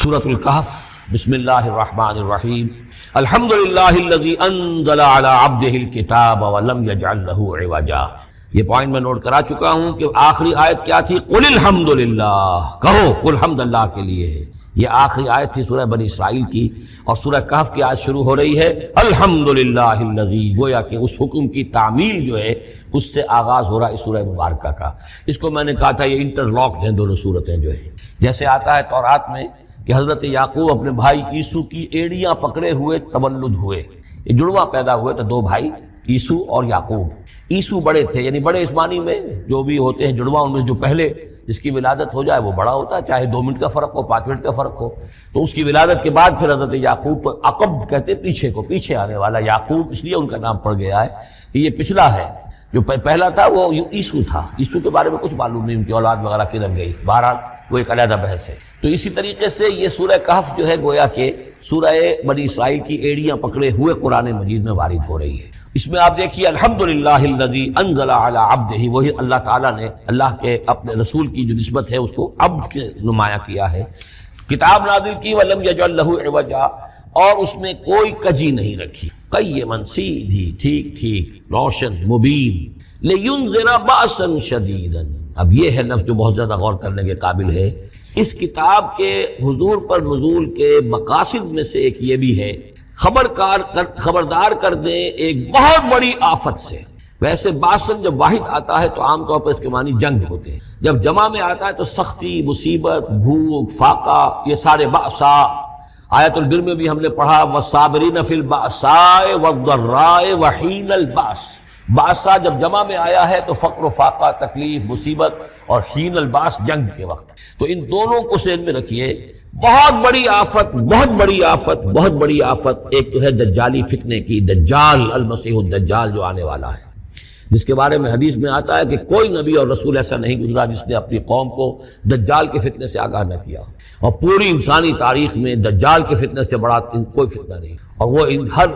سورۃ الکہف بسم اللہ الرحمن الرحیم الحمدللہ الذی انزل علی عبدہ الکتاب ولم یجعل لہ عوجا۔ یہ پوائنٹ میں نوٹ کرا چکا ہوں کہ آخری آیت کیا تھی؟ قل الحمدللہ، کہو قل حمد اللہ کے لیے ہے۔ یہ آخری آیت تھی سورہ بنی اسرائیل کی، اور سورہ کہف کی آیت شروع ہو رہی ہے الحمدللہ الذی، گویا کہ اس حکم کی تعمیل جو ہے اس سے آغاز ہو رہا ہے اس سورہ مبارکہ کا۔ اس کو میں نے کہا تھا یہ انٹر لاکڈ ہیں دونوں صورتیں جو ہیں، جیسے آتا ہے تورات میں کہ حضرت یعقوب اپنے بھائی عیسو کی ایڑیاں پکڑے ہوئے تولد ہوئے، یہ جڑواں پیدا ہوئے تو دو بھائی عیسو اور یعقوب۔ عیسو بڑے تھے، یعنی بڑے اس معنی میں جو بھی ہوتے ہیں جڑواں، ان میں جو پہلے جس کی ولادت ہو جائے وہ بڑا ہوتا ہے، چاہے 2 منٹ کا فرق ہو 5 منٹ کا فرق ہو۔ تو اس کی ولادت کے بعد پھر حضرت یعقوب کو عقب کہتے، پیچھے کو، پیچھے آنے والا یعقوب، اس لیے ان کا نام پڑ گیا ہے کہ یہ پچھلا ہے۔ جو پہلا تھا وہ عیسو تھا، عیسو کے بارے میں کچھ معلوم نہیں ان کی اولاد وغیرہ کدھر گئی، بہرحال وہ ایک علیحدہ بحث ہے۔ تو اسی طریقے سے یہ سورہ کہف جو ہے گویا کہ سورہ بنی اسرائیل کی ایڑیاں پکڑے ہوئے قرآن مجید میں وارد ہو رہی ہے۔ اس میں آپ دیکھیے الحمدللہ الذی انزل علی عبدہ، وہی اللہ تعالیٰ نے اللہ کے اپنے رسول کی جو نسبت ہے اس کو عبد کے نمایاں کیا ہے، کتاب نازل کی ولم یجعل لہ عوجا، اور اس میں کوئی کجی نہیں رکھی، قیما، سیدھی، ٹھیک ٹھیک، روشن، مبین، لینذر بأسا شدیدا۔ اب یہ ہے لفظ جو بہت زیادہ غور کرنے کے قابل ہے۔ اس کتاب کے حضور پر نزول کے مقاصد میں سے ایک یہ بھی ہے خبردار کر دیں ایک بہت بڑی آفت سے۔ ویسے باسن جب واحد آتا ہے تو عام طور پر اس کے معنی جنگ ہوتے ہیں، جب جمع میں آتا ہے تو سختی، مصیبت، بھوک، فاقہ، یہ سارے بأسا۔ آیت البر میں بھی ہم نے پڑھا والصابرین فی البأساء والضراء وحین البأس۔ باسا جب جمع میں آیا ہے تو فقر و فاقہ، تکلیف، مصیبت، اور حین الباس جنگ کے وقت۔ تو ان دونوں کو ذہن میں رکھیے، بہت بڑی آفت، بہت بڑی آفت، بہت بڑی آفت ایک تو ہے دجالی فتنے کی، دجال، المسیح الدجال جو آنے والا ہے، جس کے بارے میں حدیث میں آتا ہے کہ کوئی نبی اور رسول ایسا نہیں گزرا جس نے اپنی قوم کو دجال کے فتنے سے آگاہ نہ کیا، اور پوری انسانی تاریخ میں دجال کے فتنے سے بڑا کوئی فتنہ نہیں، اور وہ ہر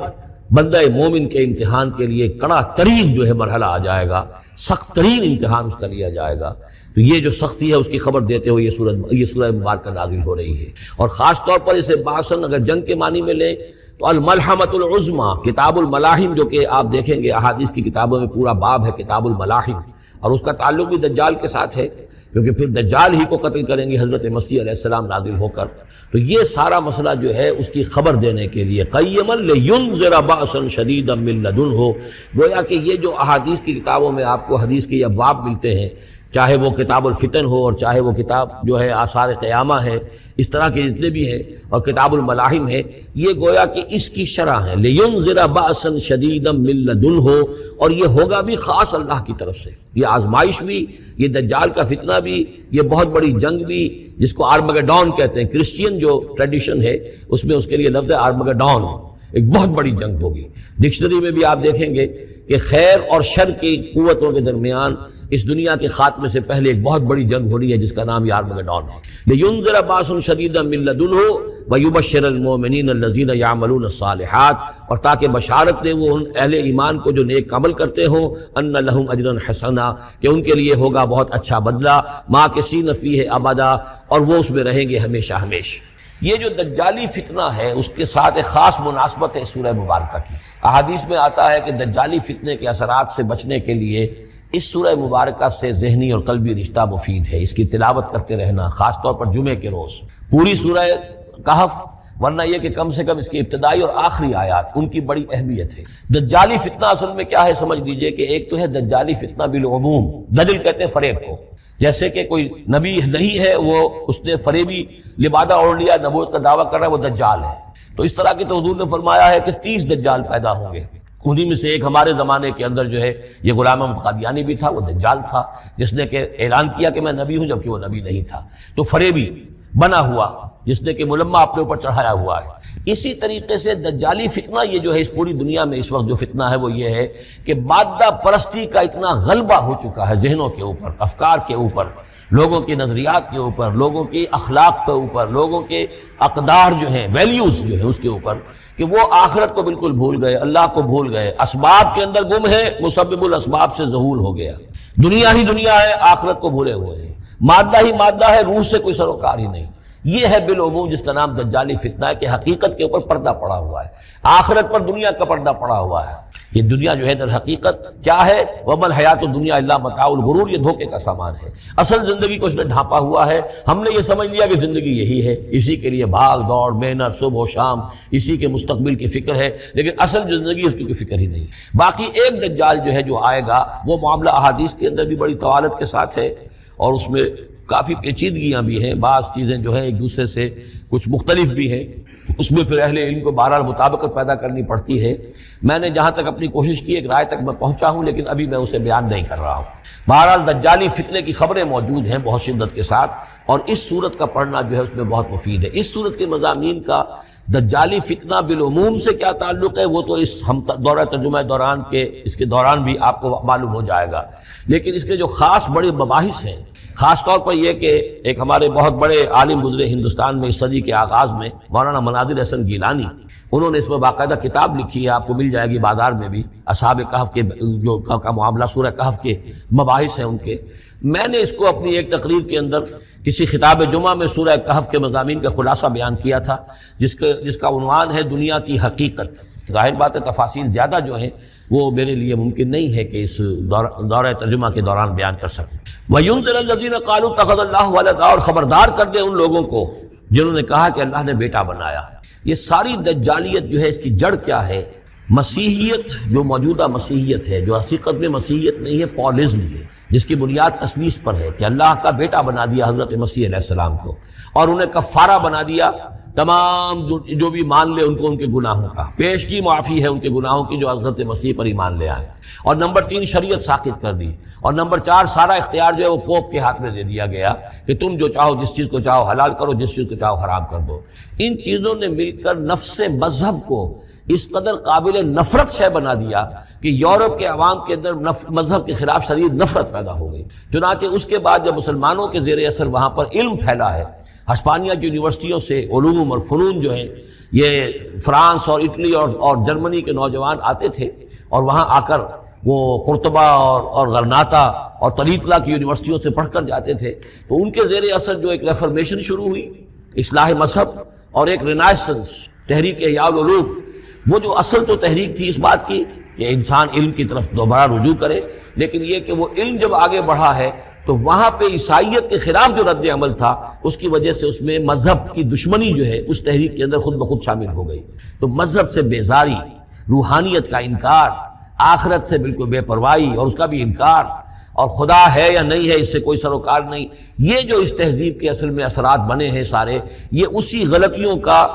بندہ مومن کے امتحان کے لیے کڑا ترین جو ہے مرحلہ آ جائے گا، سخت ترین امتحان اس کا لیا جائے گا۔ تو یہ جو سختی ہے اس کی خبر دیتے ہوئے یہ سورہ مبارکہ نازل ہو رہی ہے، اور خاص طور پر اسے باسن اگر جنگ کے معنی میں لیں تو الملحمۃ العظمیٰ، کتاب الملاحم، جو کہ آپ دیکھیں گے احادیث کی کتابوں میں پورا باب ہے کتاب الملاحم، اور اس کا تعلق بھی دجال کے ساتھ ہے، کیونکہ پھر دجال ہی کو قتل کریں گے حضرت مسیح علیہ السلام نازل ہو کر۔ تو یہ سارا مسئلہ جو ہے اس کی خبر دینے کے لیے قیما لینذر بأسا شدیدا من لدنہ، گویا کہ یہ جو احادیث کی کتابوں میں آپ کو حدیث کے ابواب ملتے ہیں، چاہے وہ کتاب الفتن ہو اور چاہے وہ کتاب جو ہے آثار قیامہ ہے، اس طرح کے جتنے بھی ہیں، اور کتاب الملاحم ہے، یہ گویا کہ اس کی شرح ہے لینذر بأسا شدیدا من لدنہ، اور یہ ہوگا بھی خاص اللہ کی طرف سے، یہ آزمائش بھی، یہ دجال کا فتنہ بھی، یہ بہت بڑی جنگ بھی، جس کو آرمگڈون کہتے ہیں، کرسچین جو ٹریڈیشن ہے اس میں اس کے لیے لفظ ہے آرمگڈون، ایک بہت بڑی جنگ ہوگی۔ ڈکشنری میں بھی آپ دیکھیں گے کہ خیر اور شر کی قوتوں کے درمیان اس دنیا کے خاتمے سے پہلے ایک بہت بڑی جنگ ہو رہی ہے جس کا نام آرمگڈون ہے۔ لینذر بأسا شدیدا من لدنہ ویبشر المؤمنین الذین یعملون الصالحات، اور تاکہ بشارت دے وہ ان اہل ایمان کو جو نیک عمل کرتے ہوں، ان لہم اجرا حسنا، کہ ان کے لیے ہوگا بہت اچھا بدلہ، ماکثین فیہ ابدا، اور وہ اس میں رہیں گے ہمیشہ ہمیشہ۔ یہ جو دجالی فتنہ ہے اس کے ساتھ ایک خاص مناسبت ہے سورہ مبارکہ کی۔ احادیث میں آتا ہے کہ دجالی فتنے کے اثرات سے بچنے کے لیے اس سورہ مبارکہ سے ذہنی اور قلبی رشتہ مفید ہے، اس کی تلاوت کرتے رہنا، خاص طور پر جمعے کے روز پوری سورہ کہف، ورنہ یہ کہ کم سے کم اس کی ابتدائی اور آخری آیات ان کی بڑی اہمیت ہے۔ دجالی فتنہ اصل میں کیا ہے سمجھ لیجئے کہ ایک تو ہے دجالی فتنہ بالعموم، دجل کہتے ہیں فریب کو، جیسے کہ کوئی نبی نہیں ہے، وہ اس نے فریبی لبادہ اوڑھ لیا، نبوت کا دعویٰ کر رہا ہے، وہ دجال ہے۔ تو اس طرح کی تو حضور نے فرمایا ہے کہ 30 دجال پیدا ہوں گے، انہی میں سے ایک ہمارے زمانے کے اندر جو ہے یہ غلام احمد قادیانی بھی تھا، وہ دجال تھا، جس نے کہ اعلان کیا کہ میں نبی ہوں جبکہ وہ نبی نہیں تھا، تو فریبی بنا ہوا، جس نے کہ ملمہ اپنے اوپر چڑھایا ہوا ہے۔ اسی طریقے سے دجالی فتنہ یہ جو ہے اس پوری دنیا میں اس وقت جو فتنہ ہے وہ یہ ہے کہ مادہ پرستی کا اتنا غلبہ ہو چکا ہے ذہنوں کے اوپر، افکار کے اوپر، لوگوں کے نظریات کے اوپر، لوگوں کی اخلاق کے اوپر، لوگوں کے اقدار جو ہیں، ویلیوز جو ہیں اس کے اوپر، کہ وہ آخرت کو بالکل بھول گئے، اللہ کو بھول گئے، اسباب کے اندر گم ہے، مسبب الاسباب سے ظہور ہو گیا، دنیا ہی دنیا ہے، آخرت کو بھولے ہوئے ہیں، مادہ ہی مادہ ہے، روح سے کوئی سروکار ہی نہیں۔ یہ ہے بالعموم جس کا نام دجالی فتنہ ہے کہ حقیقت کے اوپر پردہ پڑا ہوا ہے، آخرت پر دنیا کا پردہ پڑا ہوا ہے۔ یہ دنیا جو ہے در حقیقت کیا ہے؟ وَمَا الْحَيَاةُ الدُّنْيَا إِلَّا مَتَاعُ الْغُرُورِ، یہ دھوکے کا سامان ہے۔ اصل زندگی کو اس نے ڈھانپا ہوا ہے، ہم نے یہ سمجھ لیا کہ زندگی یہی ہے، اسی کے لیے بھاگ دوڑ محنت صبح و شام، اسی کے مستقبل کی فکر ہے، لیکن اصل زندگی اس کی کوئی فکر ہی نہیں۔ باقی ایک دجال جو ہے جو آئے گا وہ معاملہ احادیث کے اندر بھی بڑی طوالت کے ساتھ ہے، اور اس میں کافی پیچیدگیاں بھی ہیں، بعض چیزیں جو ہیں ایک دوسرے سے کچھ مختلف بھی ہیں، اس میں پھر اہل علم کو بہرحال مطابقت پیدا کرنی پڑتی ہے۔ میں نے جہاں تک اپنی کوشش کی ایک رائے تک میں پہنچا ہوں، لیکن ابھی میں اسے بیان نہیں کر رہا ہوں۔ بہرحال دجالی فتنے کی خبریں موجود ہیں بہت شدت کے ساتھ، اور اس صورت کا پڑھنا جو ہے اس میں بہت مفید ہے۔ اس صورت کے مضامین کا دجالی فتنہ بالعموم سے کیا تعلق ہے وہ تو اس ہم دورہ ترجمہ دوران کے اس کے دوران بھی آپ کو معلوم ہو جائے گا، لیکن اس کے جو خاص بڑے مباحث ہیں، خاص طور پر یہ کہ ایک ہمارے بہت بڑے عالم گزرے ہندوستان میں اس صدی کے آغاز میں، مولانا مناظر حسن گیلانی، انہوں نے اس میں باقاعدہ کتاب لکھی ہے، آپ کو مل جائے گی بازار میں بھی، اصحاب کہف کے جو کا معاملہ سورہ کہف کے مباحث ہیں ان کے۔ میں نے اس کو اپنی ایک تقریر کے اندر کسی خطاب جمعہ میں سورہ کہف کے مضامین کا خلاصہ بیان کیا تھا، جس کا عنوان ہے دنیا کی حقیقت۔ ظاہر بات ہے تفاصیل زیادہ جو ہیں وہ میرے لیے ممکن نہیں ہے کہ اس دورہ ترجمہ کے دوران بیان کر سکوں۔ وَيُنذِرَ الَّذِينَ قَالُوا اتَّخَذَ اللَّهُ وَلَدًا، اور خبردار کر دے ان لوگوں کو جنہوں نے کہا کہ اللہ نے بیٹا بنایا۔ یہ ساری دجالیت جو ہے اس کی جڑ کیا ہے؟ مسیحیت، جو موجودہ مسیحیت ہے، جو حقیقت میں مسیحیت نہیں ہے، پالزم ہے، جس کی بنیاد تثلیث پر ہے کہ اللہ کا بیٹا بنا دیا حضرت مسیح علیہ السلام کو، اور انہیں کفارہ بنا دیا تمام جو بھی مان لے ان کو ان کے گناہوں کا، پیش کی معافی ہے ان کے گناہوں کی جو حضرت مسیح پر ایمان لے آئے، اور نمبر 3 شریعت ساقط کر دی، اور نمبر 4 سارا اختیار جو ہے وہ پوپ کے ہاتھ میں دے دیا گیا کہ تم جو چاہو جس چیز کو چاہو حلال کرو، جس چیز کو چاہو حرام کر دو۔ ان چیزوں نے مل کر نفس مذہب کو اس قدر قابل نفرت شے بنا دیا کہ یورپ کے عوام کے اندر مذہب کے خلاف شدید نفرت پیدا ہو گئی۔ چنانچہ اس کے بعد جب مسلمانوں کے زیر اثر وہاں پر علم پھیلا ہے، ہسپانیہ کی یونیورسٹیوں سے علوم اور فنون جو ہیں یہ فرانس اور اٹلی اور جرمنی کے نوجوان آتے تھے، اور وہاں آ کر وہ قرطبہ اور غرناطہ اور طلیطلہ کی یونیورسٹیوں سے پڑھ کر جاتے تھے، تو ان کے زیر اثر جو ایک ریفرمیشن شروع ہوئی، اصلاح مذہب، اور ایک رینائسنس، تحریک احیاء العلوم، وہ جو اصل تو تحریک تھی اس بات کی کہ انسان علم کی طرف دوبارہ رجوع کرے، لیکن یہ کہ وہ علم جب آگے بڑھا ہے تو وہاں پہ عیسائیت کے خلاف جو رد عمل تھا اس کی وجہ سے اس میں مذہب کی دشمنی جو ہے اس تحریک کے اندر خود بخود شامل ہو گئی۔ تو مذہب سے بیزاری، روحانیت کا انکار، آخرت سے بالکل بے پرواہی اور اس کا بھی انکار، اور خدا ہے یا نہیں ہے اس سے کوئی سروکار نہیں، یہ جو اس تہذیب کے اصل میں اثرات بنے ہیں سارے، یہ اسی غلطیوں کا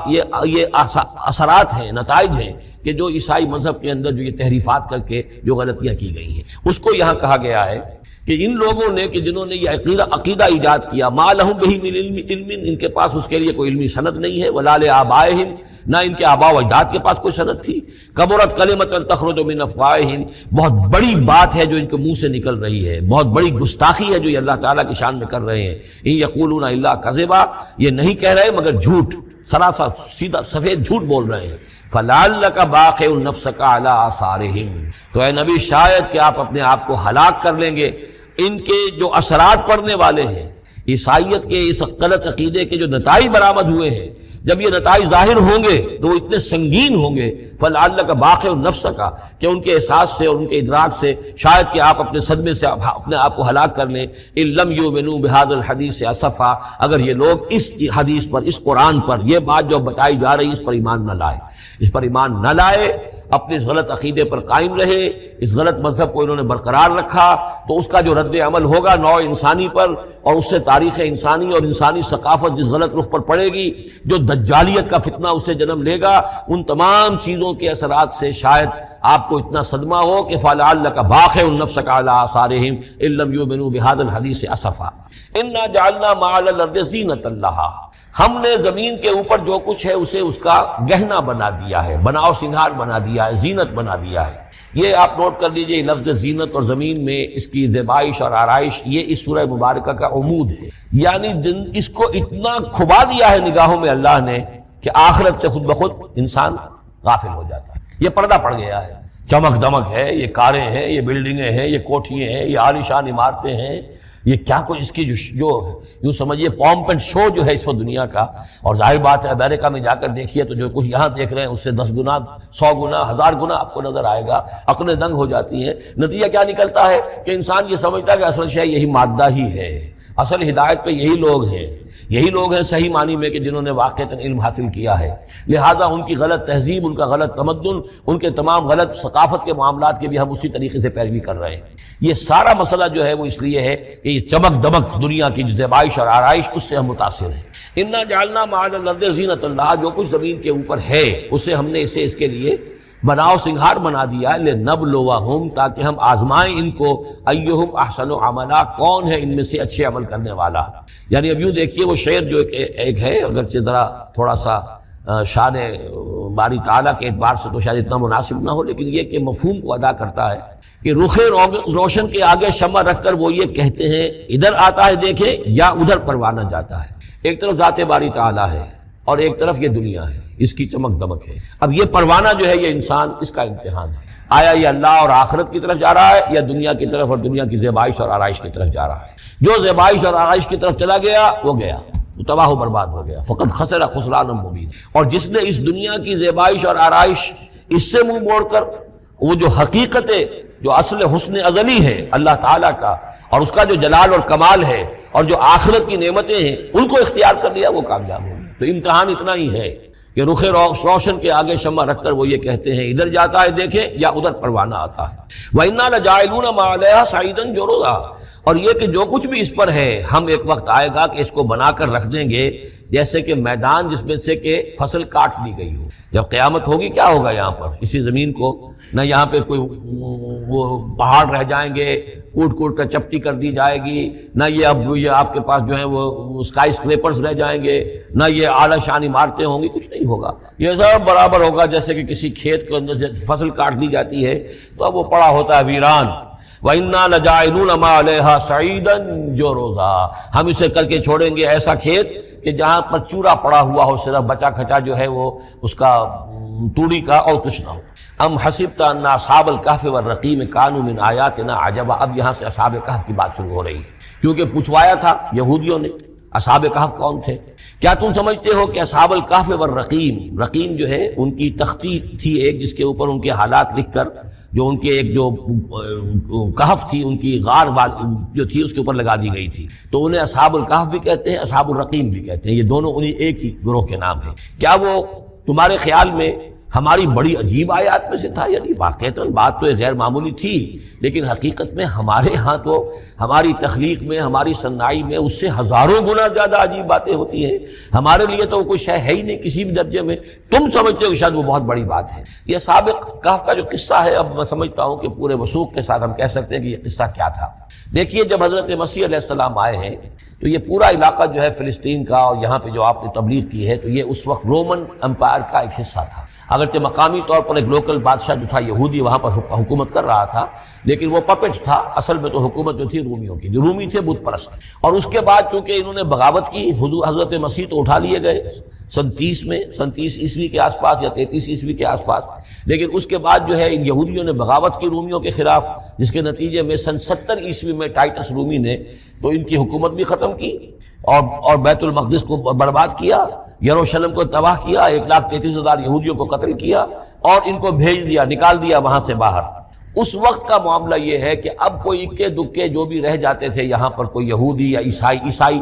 یہ اثرات ہیں، نتائج ہیں کہ جو عیسائی مذہب کے اندر جو یہ تحریفات کر کے جو غلطیاں کی گئی ہیں، اس کو یہاں کہا گیا ہے کہ ان لوگوں نے کہ جنہوں نے یہ عقیدہ ایجاد کیا، ما لہم بہ من علم، ان کے پاس اس کے لیے کوئی علمی سند نہیں ہے، ولا لآبائہم، نہ ان کے آباء و اجداد کے پاس کوئی سند تھی، کبرت کلمۃ تخرج من افواہہم، بہت بڑی بات ہے جو ان کے منہ سے نکل رہی ہے، بہت بڑی گستاخی ہے جو یہ اللہ تعالیٰ کی شان میں کر رہے ہیں، ان یقولون الا کذبا، یہ نہیں کہہ رہے مگر جھوٹ، سراسر سیدھا سفید جھوٹ بول رہے ہیں۔ فلعلک باخع نفسک علی آثارہم، تو اے نبی شاید کہ آپ اپنے آپ کو ہلاک کر لیں گے ان کے جو اثرات پڑنے والے ہیں، عیسائیت کے اس غلط عقیدے کے جو نتائج برآمد ہوئے ہیں، جب یہ نتائج ظاہر ہوں گے تو وہ اتنے سنگین ہوں گے، فلعلک باخع نفسک، کہ ان کے احساس سے اور ان کے ادراک سے شاید کہ آپ اپنے صدمے سے اپنے آپ کو ہلاک کر لیں۔ ان لم یؤمنوا بہذا الحدیث اسفا، اگر یہ لوگ اس حدیث پر، اس قرآن پر، یہ بات جو بتائی جا رہی ہے اس پر ایمان نہ لائے، اس پر ایمان نہ لائے، اپنے اس غلط عقیدے پر قائم رہے، اس غلط مذہب کو انہوں نے برقرار رکھا، تو اس کا جو رد عمل ہوگا نوع انسانی پر، اور اس سے تاریخ انسانی اور انسانی ثقافت جس غلط رخ پر پڑے گی، جو دجالیت کا فتنہ اسے جنم لے گا، ان تمام چیزوں کے اثرات سے شاید آپ کو اتنا صدمہ ہو کہ فلعلک باخع نفسک علی آثارہم ان لم یؤمنوا بہذا الحدیث اسفا انا جعلنا ما علی الارض زینۃ لہا، ہم نے زمین کے اوپر جو کچھ ہے اسے اس کا گہنا بنا دیا ہے، بناؤ سنگھار بنا دیا ہے، زینت بنا دیا ہے۔ یہ آپ نوٹ کر لیجئے، لفظ زینت اور زمین میں اس کی زیبائش اور آرائش، یہ اس سورہ مبارکہ کا عمود ہے، یعنی اس کو اتنا کھبا دیا ہے نگاہوں میں اللہ نے کہ آخرت سے خود بخود انسان غافل ہو جاتا ہے۔ یہ پردہ پڑ گیا ہے، چمک دمک ہے، یہ کاریں ہیں، یہ بلڈنگیں ہیں، یہ کوٹھیاں ہیں، یہ عالیشان عمارتیں ہیں، یہ کیا کوئی اس کی جو یوں سمجھیے پومپ اینڈ شو جو ہے اس وقت دنیا کا، اور ظاہر بات ہے امریکہ میں جا کر دیکھیے تو جو کچھ یہاں دیکھ رہے ہیں اس سے 10 گنا 100 گنا 1000 گنا آپ کو نظر آئے گا، عقلیں دنگ ہو جاتی ہیں۔ نتیجہ کیا نکلتا ہے کہ انسان یہ سمجھتا ہے کہ اصل شے یہی مادہ ہی ہے، اصل ہدایت پہ یہی لوگ ہیں، یہی لوگ ہیں صحیح معنی میں کہ جنہوں نے واقعتاً علم حاصل کیا ہے، لہذا ان کی غلط تہذیب، ان کا غلط تمدن، ان کے تمام غلط ثقافت کے معاملات کے بھی ہم اسی طریقے سے پیروی کر رہے ہیں۔ یہ سارا مسئلہ جو ہے وہ اس لیے ہے کہ یہ چمک دمک دنیا کی جو زیبائش اور آرائش اس سے ہم متاثر ہیں۔ انا جعلنا ما علی الارض زینۃ اللہ، جو کچھ زمین کے اوپر ہے اسے ہم نے اسے اس کے لیے بناؤ سنگھار بنا دیا، لنبلوہم، تاکہ ہم آزمائیں ان کو، ایہم احسن عملا، کون ہے ان میں سے اچھے عمل کرنے والا۔ یعنی اب یوں دیکھیے وہ شعر جو ایک ہے، اگرچہ ذرا تھوڑا سا شان باری تعالیٰ کے اعتبار سے تو شاید اتنا مناسب نہ ہو، لیکن یہ کہ مفہوم کو ادا کرتا ہے کہ رخ روشن کے آگے شمع رکھ کر وہ یہ کہتے ہیں ادھر آتا ہے دیکھیں یا ادھر پروانہ جاتا ہے۔ ایک طرف ذات باری تعالیٰ ہے اور ایک طرف یہ دنیا ہے، اس کی چمک دمک ہے۔ اب یہ پروانہ جو ہے یہ انسان، اس کا امتحان ہے، آیا یہ اللہ اور آخرت کی طرف جا رہا ہے یا دنیا کی طرف اور دنیا کی زیبائش اور آرائش کی طرف جا رہا ہے۔ جو زیبائش اور آرائش کی طرف چلا گیا وہ گیا، وہ تباہ و برباد ہو گیا، فقط خسر خسرانا مبین۔ اور جس نے اس دنیا کی زیبائش اور آرائش اس سے منہ موڑ کر وہ جو حقیقت جو اصل حسن ازلی ہے اللہ تعالیٰ کا اور اس کا جو جلال اور کمال ہے اور جو آخرت کی نعمتیں ہیں ان کو اختیار کر لیا، وہ کامیاب ہو گیا۔ تو امتحان اتنا ہی ہے کہ رخ روشن کے آگے شمع رکھ کر وہ یہ کہتے ہیں ادھر جاتا ہے دیکھیں یا ادھر پروانہ آتا ہے۔ وَإِنَّا لَجَاعِلُونَ مَا عَلَيْهَا صَعِيدًا جُرُزًا، اور یہ کہ جو کچھ بھی اس پر ہے ہم ایک وقت آئے گا کہ اس کو بنا کر رکھ دیں گے جیسے کہ میدان جس میں سے کہ فصل کاٹ لی گئی ہو۔ جب قیامت ہوگی کیا ہوگا یہاں پر اسی زمین کو، نہ یہاں پہ کوئی وہ پہاڑ رہ جائیں گے کوٹ کوٹ کر چپٹی کر دی جائے گی، نہ یہ آپ کے پاس جو ہیں وہ اسکائی اسکریپرز رہ جائیں گے، نہ یہ اعلیٰ شان عمارتیں ہوں گی، کچھ نہیں ہوگا۔ یہ سب برابر ہوگا جیسے کہ کسی کھیت کے اندر فصل کاٹ دی جاتی ہے تو اب وہ پڑا ہوتا ہے ویران۔ وَإِنَّا لَجَاعِلُونَ مَا عَلَيْهَا صَعِيدًا جُرُزًا، ہم اسے کر کے چھوڑیں گے ایسا کھیت کہ جہاں پر چورا پڑا ہوا ہو، صرف بچا کھچا جو ہے وہ اس کا توڑی کا اور کچھ نہ ہو۔ ام حسبت ان اصحاب الکہف والرقیم کانوا من آیاتنا عجبا، اب یہاں سے اصحاب کہف کی بات شروع ہو رہی ہے، کیونکہ پوچھوایا تھا یہودیوں نے اصحاب کہف کون تھے۔ کیا تم سمجھتے ہو کہ اصحاب الکہف والرقیم، رقیم جو ہے ان کی تختی تھی ایک جس کے اوپر ان کے حالات لکھ کر جو ان کے ایک جو کہف تھی ان کی غار جو تھی اس کے اوپر لگا دی گئی تھی، تو انہیں اصحاب الکہف بھی کہتے ہیں، اصحاب الرقیم بھی کہتے ہیں، یہ دونوں انہیں ایک ہی گروہ کے نام ہیں۔ کیا وہ تمہارے خیال میں ہماری بڑی عجیب آیات میں سے تھا؟ یعنی واقعتاً بات تو غیر معمولی تھی، لیکن حقیقت میں ہمارے ہاں تو ہماری تخلیق میں، ہماری صنائی میں اس سے ہزاروں گنا زیادہ عجیب باتیں ہوتی ہیں، ہمارے لیے تو وہ کچھ ہے ہی نہیں کسی بھی درجے میں، تم سمجھتے ہو کہ شاید وہ بہت بڑی بات ہے۔ یہ سابق کہف کا جو قصہ ہے، اب میں سمجھتا ہوں کہ پورے وثوق کے ساتھ ہم کہہ سکتے ہیں کہ یہ قصہ کیا تھا۔ دیکھیے جب حضرت مسیح علیہ السلام آئے ہیں تو یہ پورا علاقہ جو ہے فلسطین کا اور یہاں پہ جو آپ نے تبلیغ کی ہے تو یہ اس وقت رومن امپائر کا ایک حصہ تھا، اگرچہ مقامی طور پر ایک لوکل بادشاہ جو تھا یہودی وہاں پر حکومت کر رہا تھا، لیکن وہ پپٹ تھا، اصل میں تو حکومت جو تھی رومیوں کی، جو رومی تھے بت پرست۔ اور اس کے بعد چونکہ انہوں نے بغاوت کی، حضرت مسیح تو اٹھا لیے گئے سن 30 عیسوی کے آس پاس یا 33 عیسوی کے آس پاس، لیکن اس کے بعد جو ہے ان یہودیوں نے بغاوت کی رومیوں کے خلاف، جس کے نتیجے میں سن 70 عیسوی میں ٹائٹس رومی نے تو ان کی حکومت بھی ختم کی اور بیت المقدس کو برباد کیا، یروشلم کو تباہ کیا، 1,33,000 یہودیوں کو قتل کیا اور ان کو بھیج دیا، نکال دیا وہاں سے باہر۔ اس وقت کا معاملہ یہ ہے کہ اب کوئی اکے دکے جو بھی رہ جاتے تھے یہاں پر، کوئی یہودی یا عیسائی،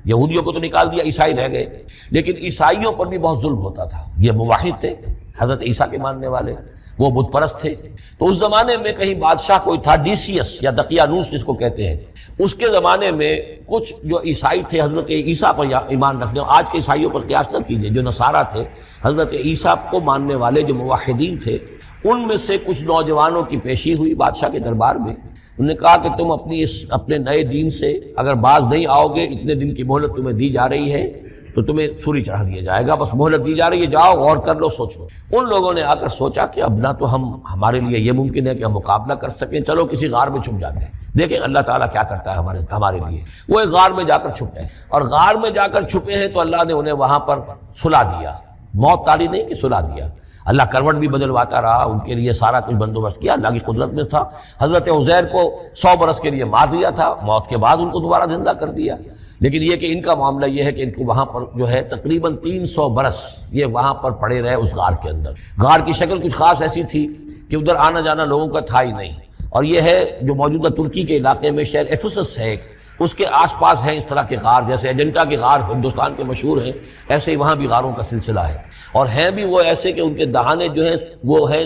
یہودیوں کو تو نکال دیا، عیسائی رہ گئے، لیکن عیسائیوں پر بھی بہت ظلم ہوتا تھا۔ یہ موحد تھے، حضرت عیسیٰ کے ماننے والے، وہ بت پرست تھے۔ تو اس زمانے میں کہیں بادشاہ کوئی تھا ڈیسیس یا دقیانوس جس کو کہتے ہیں، اس کے زمانے میں کچھ جو عیسائی تھے حضرت عیسیٰ پر ایمان رکھنے، آج کے عیسائیوں پر قیاس نہ کیجیے، جو نصارہ تھے حضرت عیسیٰ کو ماننے والے جو موحدین تھے، ان میں سے کچھ نوجوانوں کی پیشی ہوئی بادشاہ کے دربار میں۔ انہوں نے کہا کہ تم اپنے نئے دین سے اگر باز نہیں آؤ گے، اتنے دن کی مہلت تمہیں دی جا رہی ہے تو تمہیں سولی چڑھا دیا جائے گا، بس مہلت دی جا رہی ہے، جاؤ غور کر لو، سوچو۔ ان لوگوں نے آ کر سوچا کہ اب نہ تو ہمارے لیے یہ ممکن ہے کہ ہم مقابلہ کر سکیں، چلو کسی غار میں چھپ جاتے ہیں، دیکھیں اللہ تعالیٰ کیا کرتا ہے ہمارے لیے۔ وہ ایک غار میں جا کر چھپے ہیں، اور غار میں جا کر چھپے ہیں تو اللہ نے انہیں وہاں پر سلا دیا، موت تاری نہیں کہ سلا دیا۔ اللہ کروٹ بھی بدلواتا رہا، ان کے لیے سارا کچھ بندوبست کیا، اللہ کی قدرت میں تھا۔ حضرت عزیر کو 100 برس کے لیے مار دیا تھا، موت کے بعد ان کو دوبارہ زندہ کر دیا۔ لیکن یہ کہ ان کا معاملہ یہ ہے کہ ان کو وہاں پر جو ہے تقریباً 300 برس یہ وہاں پر پڑے رہے اس غار کے اندر۔ غار کی شکل کچھ خاص ایسی تھی کہ ادھر آنا جانا لوگوں کا تھا ہی نہیں، اور یہ ہے جو موجودہ ترکی کے علاقے میں شہر ایفسس ہے، اس کے آس پاس ہیں اس طرح کے غار، جیسے ایجنٹا کے غار ہندوستان کے مشہور ہیں، ایسے ہی وہاں بھی غاروں کا سلسلہ ہے، اور ہیں بھی وہ ایسے کہ ان کے دہانے جو ہیں وہ ہیں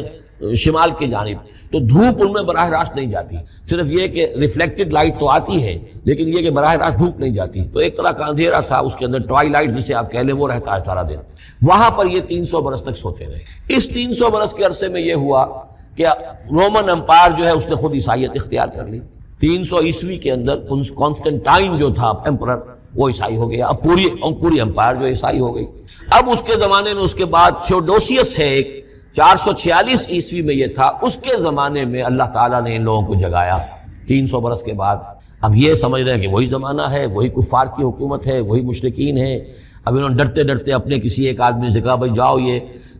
شمال کی جانب، تو دھوپ ان میں براہ راست نہیں جاتی، صرف یہ کہ ریفلیکٹڈ لائٹ تو آتی ہے لیکن یہ کہ براہ راست دھوپ نہیں جاتی، تو ایک طرح کا اندھیرا سا اس کے اندر ٹوائی لائٹ جسے آپ کہہ لیں وہ رہتا ہے سارا دن۔ وہاں پر یہ 300 برس تک سوتے رہے۔ اس 300 برس کے عرصے میں یہ ہوا کہ رومن امپائر جو ہے اس نے خود عیسائیت اختیار کر لی۔ 300 عیسوی کے اندر کانسٹنٹائن جو تھا ایمپرر وہ عیسائی ہو گیا، اب پوری امپائر جو عیسائی ہو گئی۔ اب اس کے زمانے میں اس کے بعد تھیوڈوسیس ہے ایک، 446 عیسوی میں یہ تھا، اس کے زمانے میں اللہ تعالیٰ نے ان لوگوں کو جگایا 300 برس کے بعد۔ اب یہ سمجھ رہے ہیں کہ وہی زمانہ ہے، وہی کفار کی حکومت ہے، وہی مشرکین ہے۔ اب انہوں نے ڈرتے ڈرتے اپنے کسی ایک آدمی سے کہا بھائی جاؤ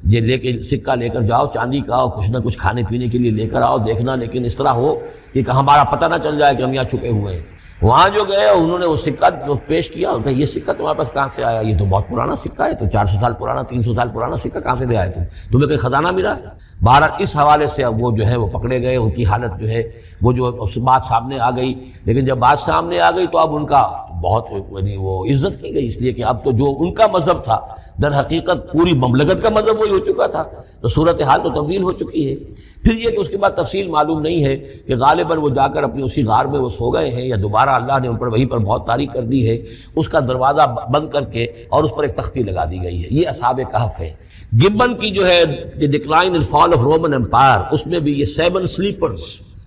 یہ لے کے سکہ لے کر جاؤ چاندی کا، اور کچھ نہ کچھ کھانے پینے کے لیے لے کر آؤ، دیکھنا لیکن اس طرح ہو کہ ہمارا پتہ نہ چل جائے کہ ہم یہاں چھپے ہوئے ہیں۔ وہاں جو گئے انہوں نے وہ سکہ جو پیش کیا، ان کا یہ سکہ تمہارے پاس کہاں سے آیا؟ یہ تو بہت پرانا سکہ ہے، تو 400 سال پرانا، 300 سال پرانا سکہ کہاں سے لے آئے تمہیں کوئی خزانہ ملا؟ بہرحال اس حوالے سے اب وہ جو ہے وہ پکڑے گئے، ان کی حالت جو ہے وہ جو بات سامنے آ گئی، لیکن جب بات سامنے آ گئی تو اب ان کا بہت وہ عزت کی گئی، اس لیے کہ اب تو جو ان کا مذہب تھا در حقیقت پوری مملکت کا مذہب وہی ہو چکا تھا، تو صورتحال تو تبدیل ہو چکی ہے۔ پھر یہ کہ اس کے بعد تفصیل معلوم نہیں ہے کہ غالباً وہ جا کر اپنی اسی غار میں وہ سو گئے ہیں، یا دوبارہ اللہ نے ان پر وہیں پر بہت تاریک کر دی ہے، اس کا دروازہ بند کر کے اور اس پر ایک تختی لگا دی گئی ہے۔ یہ اصحاب کہف ہے۔ گبن کی جو ہے decline and fall of Roman empire, اس میں بھی یہ 7 سلیپرز،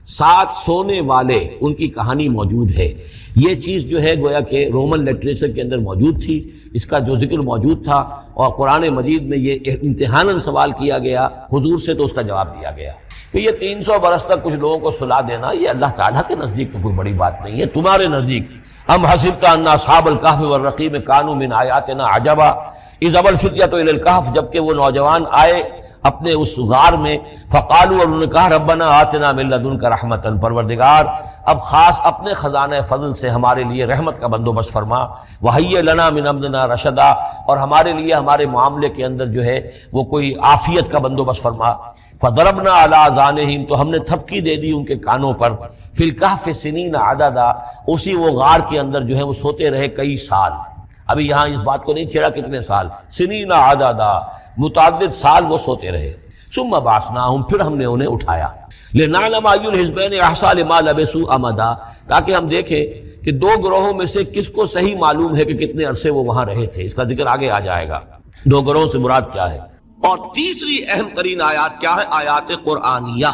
7 سونے والے، ان کی کہانی موجود ہے۔ یہ چیز جو ہے گویا کہ رومن لٹریچر کے اندر موجود تھی، اس کا جو ذکر موجود تھا، اور قرآن مجید میں یہ امتحاناً سوال کیا گیا حضور سے، تو اس کا جواب دیا گیا کہ یہ 300 برس تک کچھ لوگوں کو سلا دینا یہ اللہ تعالیٰ کے نزدیک تو کوئی بڑی بات نہیں ہے، تمہارے نزدیک ام حسبت ان اصحاب الکہف والرقیم کانوا من آیاتنا عجبا اذ ابى الفتية الى الكهف، جبکہ وہ نوجوان آئے اپنے اس غار میں، فقالوا، اور انہوں نے کہا ربنا آتنا من لدنک رحمتا، پروردگار اب خاص اپنے خزانہ فضل سے ہمارے لیے رحمت کا بندوبست فرما، وہیئ لنا من امرنا رشدا، اور ہمارے لیے ہمارے معاملے کے اندر جو ہے وہ کوئی عافیت کا بندوبست فرما، فضربنا علی اذانہم، تو ہم نے تھپکی دے دی ان کے کانوں پر، فی الکہف سنین عددا، اسی وہ غار کے اندر جو ہے وہ سوتے رہے کئی سال۔ ابھی یہاں اس بات کو نہیں چھیڑا کتنے سال، سنین عددا، متعدد سال وہ سوتے رہے۔ ثم بعثناہم، پھر ہم نے انہیں اٹھایا، لنعلم ای الحزبین احصیٰ لما لبثوا امدا، تاکہ ہم دیکھیں کہ 2 گروہوں میں سے کس کو صحیح معلوم ہے کہ کتنے عرصے وہ وہاں رہے تھے۔ اس کا ذکر آگے آ جائے گا 2 گروہوں سے مراد کیا ہے۔ اور تیسری اہم ترین آیات کیا ہے؟ آیات قرآنیہ۔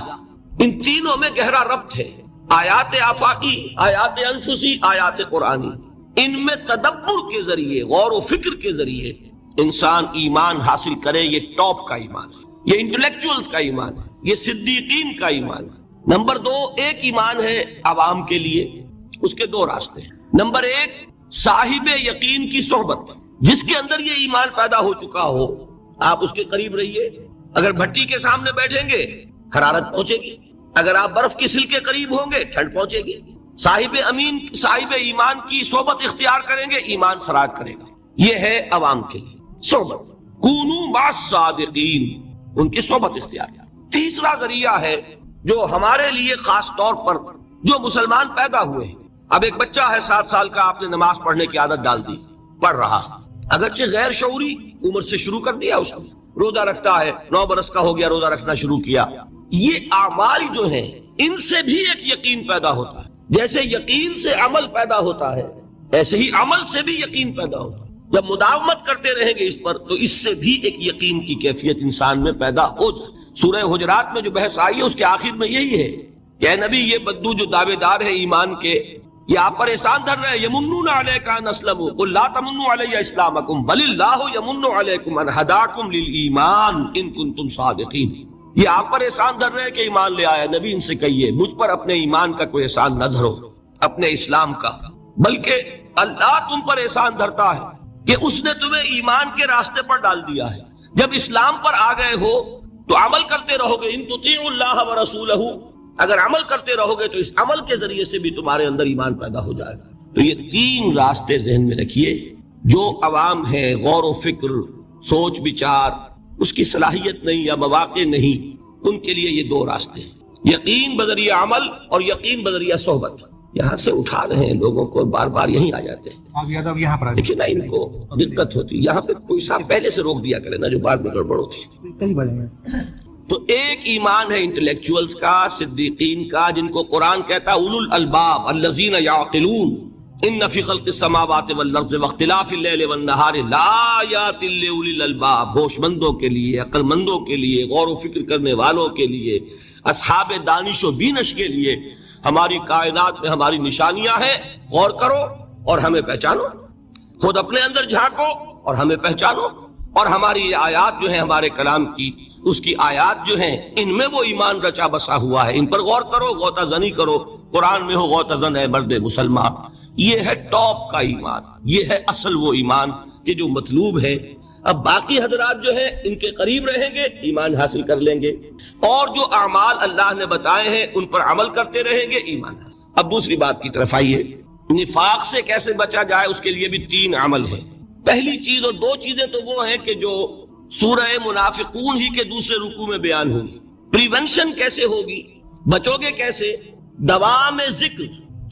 ان تینوں میں گہرا ربط ہے، آیات آفاقی، آیات انفسی، آیات قرآنی۔ ان میں تدبر کے ذریعے، غور و فکر کے ذریعے انسان ایمان حاصل کرے، یہ ٹاپ کا ایمان ہے، یہ انٹلیکچوئلز کا ایمان ہے، یہ صدیقین کا ایمان ہے۔ نمبر 2، ایک ایمان ہے عوام کے لیے، اس کے 2 راستے ہیں۔ نمبر 1، صاحب یقین کی صحبت، جس کے اندر یہ ایمان پیدا ہو چکا ہو، آپ اس کے قریب رہیے۔ اگر بھٹی کے سامنے بیٹھیں گے حرارت پہنچے گی، اگر آپ برف کی سل کے قریب ہوں گے ٹھنڈ پہنچے گی۔ صاحب ایمان کی صحبت اختیار کریں گے، ایمان سراغ کرے گا۔ یہ ہے عوام کے لیے صحبت، کونوا مع الصادقین، ان کی صحبت اختیار کیا۔ تیسرا ذریعہ ہے جو ہمارے لیے خاص طور پر جو مسلمان پیدا ہوئے ہیں۔ اب ایک بچہ ہے 7 سال کا، آپ نے نماز پڑھنے کی عادت ڈال دی، پڑھ رہا، اگرچہ غیر شعوری عمر سے شروع کر دیا، اس کو روزہ رکھتا ہے، 9 برس کا ہو گیا روزہ رکھنا شروع کیا۔ یہ اعمال جو ہیں ان سے بھی ایک یقین پیدا ہوتا ہے، جیسے یقین سے عمل پیدا ہوتا ہے ایسے ہی عمل سے بھی یقین پیدا ہوتا ہے۔ جب مداومت کرتے رہیں گے اس پر تو اس سے بھی ایک یقین کی کیفیت انسان میں پیدا ہو جائے۔ سورہ حجرات میں جو بحث آئی ہے اس کے آخر میں یہی ہے کہ اے نبی، یہ بدو جو دعوے دار ہیں ایمان کے، یہ آپ پر احسان دھر رہے ہیں، یمنون علیک ان اسلموا قل لا تمنوا علی اسلامکم بل اللہ یمن علیکم ان ہداکم للایمان ان کنتم صادقین۔ یہ آپ پر احسان دھر رہے ہیں کہ ایمان لے آیا، نبی ان سے کہیے مجھ پر اپنے ایمان کا کوئی احسان نہ دھرو، اپنے اسلام کا، بلکہ اللہ تم پر احسان دھرتا ہے کہ اس نے تمہیں ایمان کے راستے پر ڈال دیا ہے۔ جب اسلام پر آ گئے ہو تو عمل کرتے رہو گے، ان تطیعوا اللہ ورسولہ، اگر عمل کرتے رہو گے تو اس عمل کے ذریعے سے بھی تمہارے اندر ایمان پیدا ہو جائے گا۔ تو یہ تین راستے ذہن میں رکھیے، جو عوام ہے غور و فکر، سوچ بچار، اس کی صلاحیت نہیں یا مواقع نہیں، ان کے لیے یہ دو راستے ہیں، یقین بذریعہ عمل اور یقین بذریعہ صحبت۔ یہاں سے اٹھا رہے ہیں لوگوں کو، بار بار یہیں آ جاتے ہیں، یہاں پر لیکن نا ان کو دقت ہوتی، یہاں پہ کوئی صاحب پہلے سے روک دیا کرے نا جو بعد میں گڑبڑ ہوتی ہے۔ تو ایک ایمان ہے انٹلیکچوئلز کا، صدیقین کا، جن کو قرآن کہتا ہے اولو الالباب الذین یعقلون ان فی خلق السماوات والارض واختلاف اللیل والنہار لآیات لأولی الالباب، ہوش مندوں کے لیے، عقل مندوں کے لیے، غور و فکر کرنے والوں کے لیے، اصحاب دانش و بینش کے لیے ہماری کائنات میں ہماری نشانیاں ہیں، غور کرو اور ہمیں پہچانو، خود اپنے اندر جھانکو اور ہمیں پہچانو، اور ہماری یہ آیات جو ہیں ہمارے کلام کی، اس کی آیات جو ہیں ان میں وہ ایمان رچا بسا ہوا ہے، ان پر غور کرو، غوطہ زنی کرو، قرآن میں ہو غوطہ زن ہے مرد مسلمان۔ یہ ہے ٹاپ کا ایمان، یہ ہے اصل وہ ایمان کہ جو مطلوب ہے۔ اب باقی حضرات جو ہیں ان کے قریب رہیں گے، ایمان حاصل کر لیں گے، اور جو اعمال اللہ نے بتائے ہیں ان پر عمل کرتے رہیں گے، ایمان حاصل۔ اب دوسری بات کی طرف آئیے، نفاق سے کیسے بچا جائے، اس کے لیے بھی تین عمل ہیں۔ پہلی چیز، اور دو چیزیں تو وہ ہیں کہ جو سورہ منافقون ہی کے دوسرے رکوع میں بیان ہوگی۔ پریونشن کیسے ہوگی، بچو گے کیسے؟ دوام ذکر،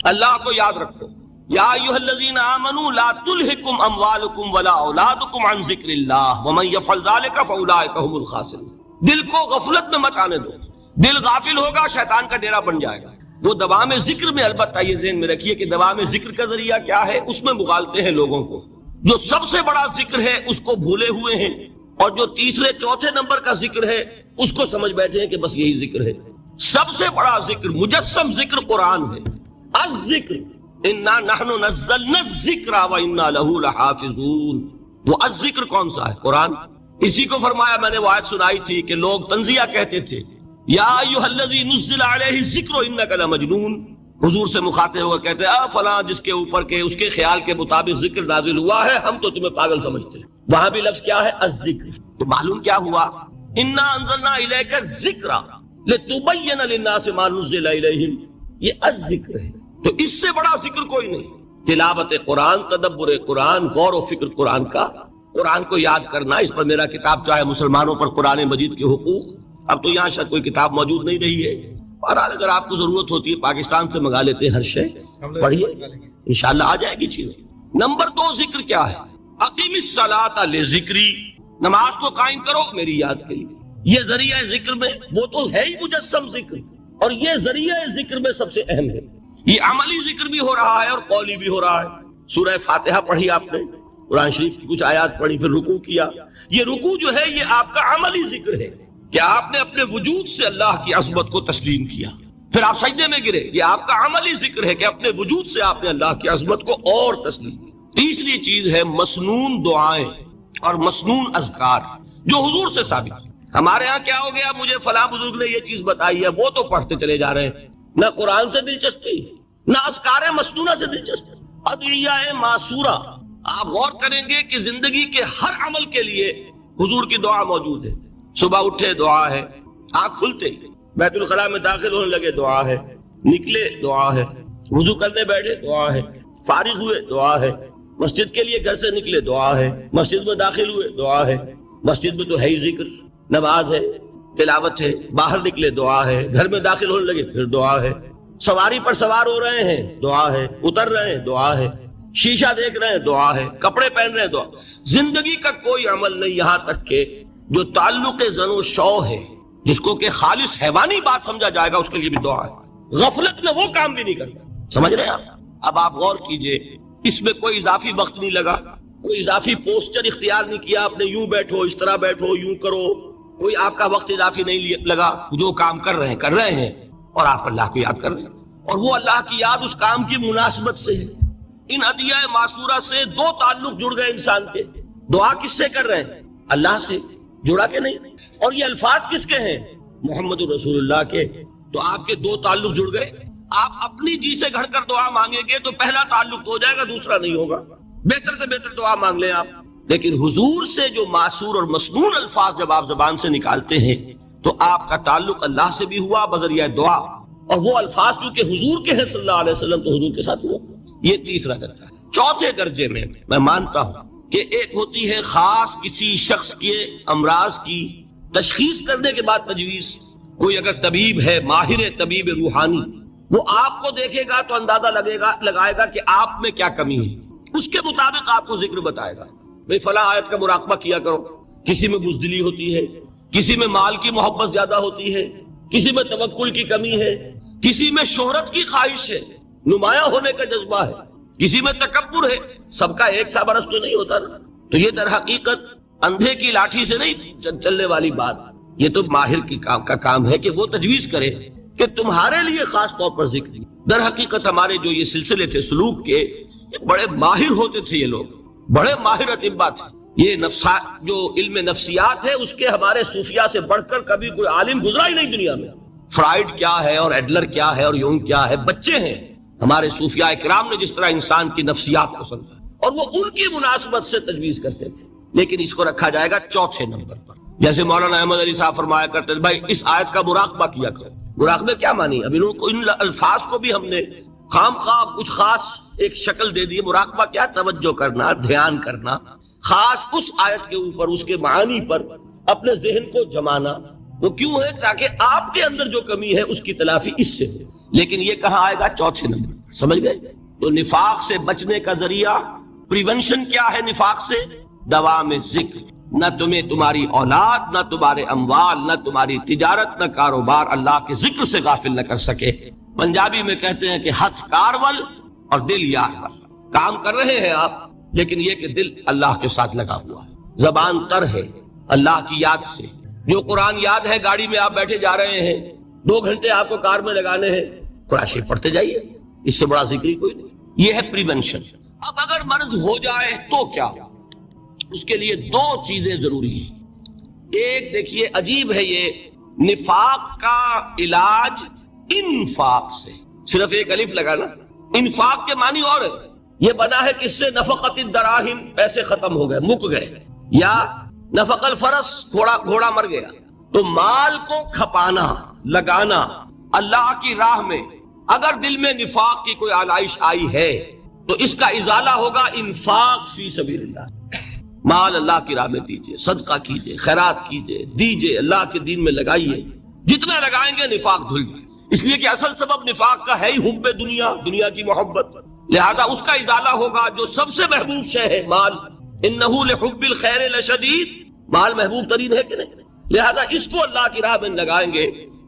اللہ کو یاد رکھو، یا ایھا الذین آمنوا لا تلہکم اموالکم ولا اولادکم عن ذکر اللہ ومن یفعل ذلک فاولئک هم الخاسرون۔ دل کو غفلت میں مت آنے دو، دل غافل ہوگا شیطان کا ڈیرا بن جائے گا۔ وہ دوام ذکر میں، البتہ یہ ذہن میں رکھیے کہ دوام ذکر کا ذریعہ کیا ہے، اس میں مغالتے ہیں لوگوں کو، جو سب سے بڑا ذکر ہے اس کو بھولے ہوئے ہیں، اور جو تیسرے چوتھے نمبر کا ذکر ہے اس کو سمجھ بیٹھے ہیں کہ بس یہی ذکر ہے۔ سب سے بڑا ذکر، مجسم ذکر قرآن ہے، الذکر انا نحن نزلنا الذکر وانا لہ لحافظون۔ وہ الذکر کون سا ہے؟ قرآن۔ اسی کو فرمایا، میں نے وہ آیت سنائی تھی کہ لوگ تنزیہ کہتے تھے، یا ایھا الذی نزل علیہ الذکر انک لمجنون، حضور سے مخاطب ہو کر کہتے ہیں فلاں جس کے اوپر کے اس کے خیال کے مطابق ذکر نازل ہوا ہے، ہم تو تمہیں پاگل سمجھتے ہیں۔ وہاں بھی لفظ کیا ہے؟ الذکر۔ تو معلوم کیا ہوا؟ انا انزلنا الیک الذکر لتبین للناس ما نزل الیہم، یہ الذکر ہے۔ تو اس سے بڑا ذکر کوئی نہیں۔ تلاوت قرآن، تدبر قرآن، غور و فکر قرآن کا، قرآن کو یاد کرنا، اس پر میرا کتاب چاہے مسلمانوں پر قرآن مجید کے حقوق، اب تو یہاں شاید کوئی کتاب موجود نہیں رہی ہے، بہرحال اگر آپ کو ضرورت ہوتی ہے پاکستان سے منگا لیتے ہیں، ہر شے پڑھیے، انشاءاللہ آ جائے گی چیز۔ نمبر دو، ذکر کیا ہے؟ اقیم الصلاۃ لذکری، نماز کو قائم کرو میری یاد کے لیے۔ یہ ذریعہ ذکر میں، وہ تو ہے ہی مجسم ذکر، اور یہ ذریعہ ذکر میں سب سے اہم ہے۔ یہ عملی ذکر بھی ہو رہا ہے اور قولی بھی ہو رہا ہے۔ سورہ فاتحہ پڑھی آپ نے، قرآن شریف کی کچھ آیات پڑھی، پھر رکوع کیا۔ یہ رکوع جو ہے یہ آپ کا عملی ذکر ہے کہ آپ نے اپنے وجود سے اللہ کی عظمت کو تسلیم کیا، پھر آپ سجدے میں گرے، یہ آپ کا عملی ذکر ہے کہ اپنے وجود سے آپ نے اللہ کی عظمت کو اور تسلیم کیا۔ تیسری چیز ہے مسنون دعائیں اور مسنون اذکار، جو حضور سے ثابت۔ ہمارے ہاں کیا ہو گیا، مجھے فلاں بزرگ نے یہ چیز بتائی ہے، وہ تو پڑھتے چلے جا رہے ہیں، نہ قرآن سے دلچسپی، نہ اذکار مسنونہ سے دلچسپی، ادعیہ معصورہ۔ آپ غور کریں گے کہ زندگی کے ہر عمل کے لیے حضور کی دعا موجود ہے۔ صبح اٹھے دعا ہے، آنکھ کھلتے بیت الخلاء میں داخل ہونے لگے دعا ہے، نکلے دعا ہے، وضو کرنے بیٹھے دعا ہے، فارغ ہوئے دعا ہے، مسجد کے لیے گھر سے نکلے دعا ہے، مسجد میں داخل ہوئے دعا ہے، مسجد میں تو ہے ہی ذکر، نماز ہے، تلاوت ہے، باہر نکلے دعا ہے، گھر میں داخل ہونے لگے پھر دعا ہے، سواری پر سوار ہو رہے ہیں دعا ہے، اتر رہے ہیں دعا ہے، شیشہ دیکھ رہے ہیں دعا ہے، کپڑے پہن رہے ہیں دعا۔ زندگی کا کوئی عمل نہیں یہاں تک کہ جو تعلق زن و شو ہے، جس کو کہ خالص حیوانی بات سمجھا جائے گا، اس کے لیے بھی دعا ہے۔ غفلت میں وہ کام بھی نہیں کرتا، سمجھ رہے ہیں آپ؟ اب آپ غور کیجئے، اس میں کوئی اضافی وقت نہیں لگا، کوئی اضافی پوسچر اختیار نہیں کیا آپ نے، یوں بیٹھو، اس طرح بیٹھو، یوں کرو، کوئی آپ کا وقت اضافی نہیں لگا، جو کام کر رہے ہیں اور آپ اللہ کو یاد کر رہے ہیں، اور وہ اللہ کی یاد اس کام کی مناسبت سے ہے۔ ان ادعیہ معصورہ سے دو تعلق جڑ گئے انسان کے۔ دعا کس سے کر رہے ہیں؟ اللہ سے، جڑا کہ نہیں؟ اور یہ الفاظ کس کے ہیں؟ محمد رسول اللہ کے۔ تو آپ کے دو تعلق جڑ گئے۔ آپ اپنی جی سے گھڑ کر دعا مانگیں گے تو پہلا تعلق تو ہو جائے گا، دوسرا نہیں ہوگا۔ بہتر سے بہتر دعا مانگ لیں آپ، لیکن حضور سے جو معصور اور مسنون الفاظ جب آپ زبان سے نکالتے ہیں تو آپ کا تعلق اللہ سے بھی ہوا بذریعہ دعا، اور وہ الفاظ چونکہ حضور کے ہیں صلی اللہ علیہ وسلم تو حضور کے ساتھ ہوا۔ یہ تیسرا درجہ ہے۔ چوتھے درجے میں مانتا ہوں کہ ایک ہوتی ہے خاص کسی شخص کے امراض کی تشخیص کرنے کے بعد تجویز۔ کوئی اگر طبیب ہے، ماہر طبیب روحانی، وہ آپ کو دیکھے گا تو اندازہ لگائے گا کہ آپ میں کیا کمی ہے، اس کے مطابق آپ کو ذکر بتائے گا، بھئی فلاں آیت کا مراقبہ کیا کرو۔ کسی میں بزدلی ہوتی ہے، کسی میں مال کی محبت زیادہ ہوتی ہے، کسی میں توکل کی کمی ہے، کسی میں شہرت کی خواہش ہے، نمایاں ہونے کا جذبہ ہے، کسی میں تکبر ہے۔ سب کا ایک سا برس تو نہیں ہوتا نا۔ تو یہ در حقیقت اندھے کی لاٹھی سے نہیں چلنے والی بات، یہ تو ماہر کا کام ہے کہ وہ تجویز کرے کہ تمہارے لیے خاص طور پر ذکر۔ در حقیقت ہمارے جو یہ سلسلے تھے سلوک کے، یہ بڑے ماہر ہوتے تھے، یہ لوگ بڑے ماہر اطباء تھے۔ یہ جو علم نفسیات ہے اس کے ہمارے صوفیاء سے بڑھ کر کبھی کوئی عالم گزرا ہی نہیں دنیا میں۔ فرائیڈ کیا ہے اور ایڈلر کیا ہے اور یونگ کیا ہے، بچے ہیں۔ ہمارے صوفیاء اکرام نے جس طرح انسان کی نفسیات کو سمجھا اور وہ ان کی مناسبت سے تجویز کرتے تھے، لیکن اس کو رکھا جائے گا چوتھے نمبر پر۔ جیسے مولانا احمد علی صاحب فرمایا کرتے تھے، بھائی اس آیت کا مراقبہ کیا کرو۔ مراقبہ کیا مانی؟ اب ان الفاظ کو بھی ہم نے خام خواہ کچھ خاص ایک شکل دے دی۔ مراقبہ کیا؟ توجہ کرنا، دھیان کرنا، خاص اس آیت کے اوپر، اس کے معانی پر اپنے ذہن کو جمانا۔ وہ کیوں ہے؟ تاکہ آپ کے اندر جو کمی ہے اس کی تلافی اس سے ہو۔ لیکن یہ کہاں آئے گا؟ چوتھے نمبر۔ سمجھ گئے؟ تو نفاق سے بچنے کا ذریعہ، پریونشن کیا ہے نفاق سے؟ دوام ذکر۔ نہ تمہیں تمہاری اولاد، نہ تمہارے اموال، نہ تمہاری تجارت، نہ کاروبار اللہ کے ذکر سے غافل نہ کر سکے۔ پنجابی میں کہتے ہیں کہ ہتھ کارول اور دل یار ول۔ کام کر رہے ہیں آپ، لیکن یہ کہ دل اللہ کے ساتھ لگا ہوا ہے، زبان تر ہے اللہ کی یاد سے۔ جو قرآن یاد ہے، گاڑی میں آپ بیٹھے جا رہے ہیں، 2 گھنٹے آپ کو کار میں لگانے ہیں، قرآن شریف پڑھتے جائیے، اس سے بڑا ذکر ہی کوئی نہیں۔ یہ ہے پریونشن۔ اب اگر مرض ہو جائے تو کیا؟ اس کے لیے 2 چیزیں ضروری ہیں۔ ایک دیکھیے عجیب ہے، یہ نفاق کا علاج انفاق سے، صرف ایک الف لگانا۔ انفاق کے معنی اور یہ بنا ہے کس سے؟ نفقت الدراہم، پیسے ختم ہو گئے، مک گئے، یا نفق الفرس، گھوڑا مر گیا۔ تو مال کو کھپانا، لگانا اللہ کی راہ میں۔ اگر دل میں نفاق کی کوئی آلائش آئی ہے تو اس کا ازالہ ہوگا انفاق فی سبیل اللہ۔ مال اللہ کی راہ میں دیجئے، صدقہ کیجئے، خیرات کیجئے، دیجئے، اللہ کے دین میں لگائیے۔ جتنا لگائیں گے نفاق دھل جائے، اس لیے کہ اصل سبب نفاق کا ہے ہی حب دنیا، دنیا کی محبت۔ لہذا اس کا ازالہ ہوگا جو سب سے محبوب شے ہے، مال۔ انہ لحب الخیر لشدید، مال محبوب ترین ہے کہ نہیں؟ لہذا اس کو اللہ کی راہ میں لگائیں گے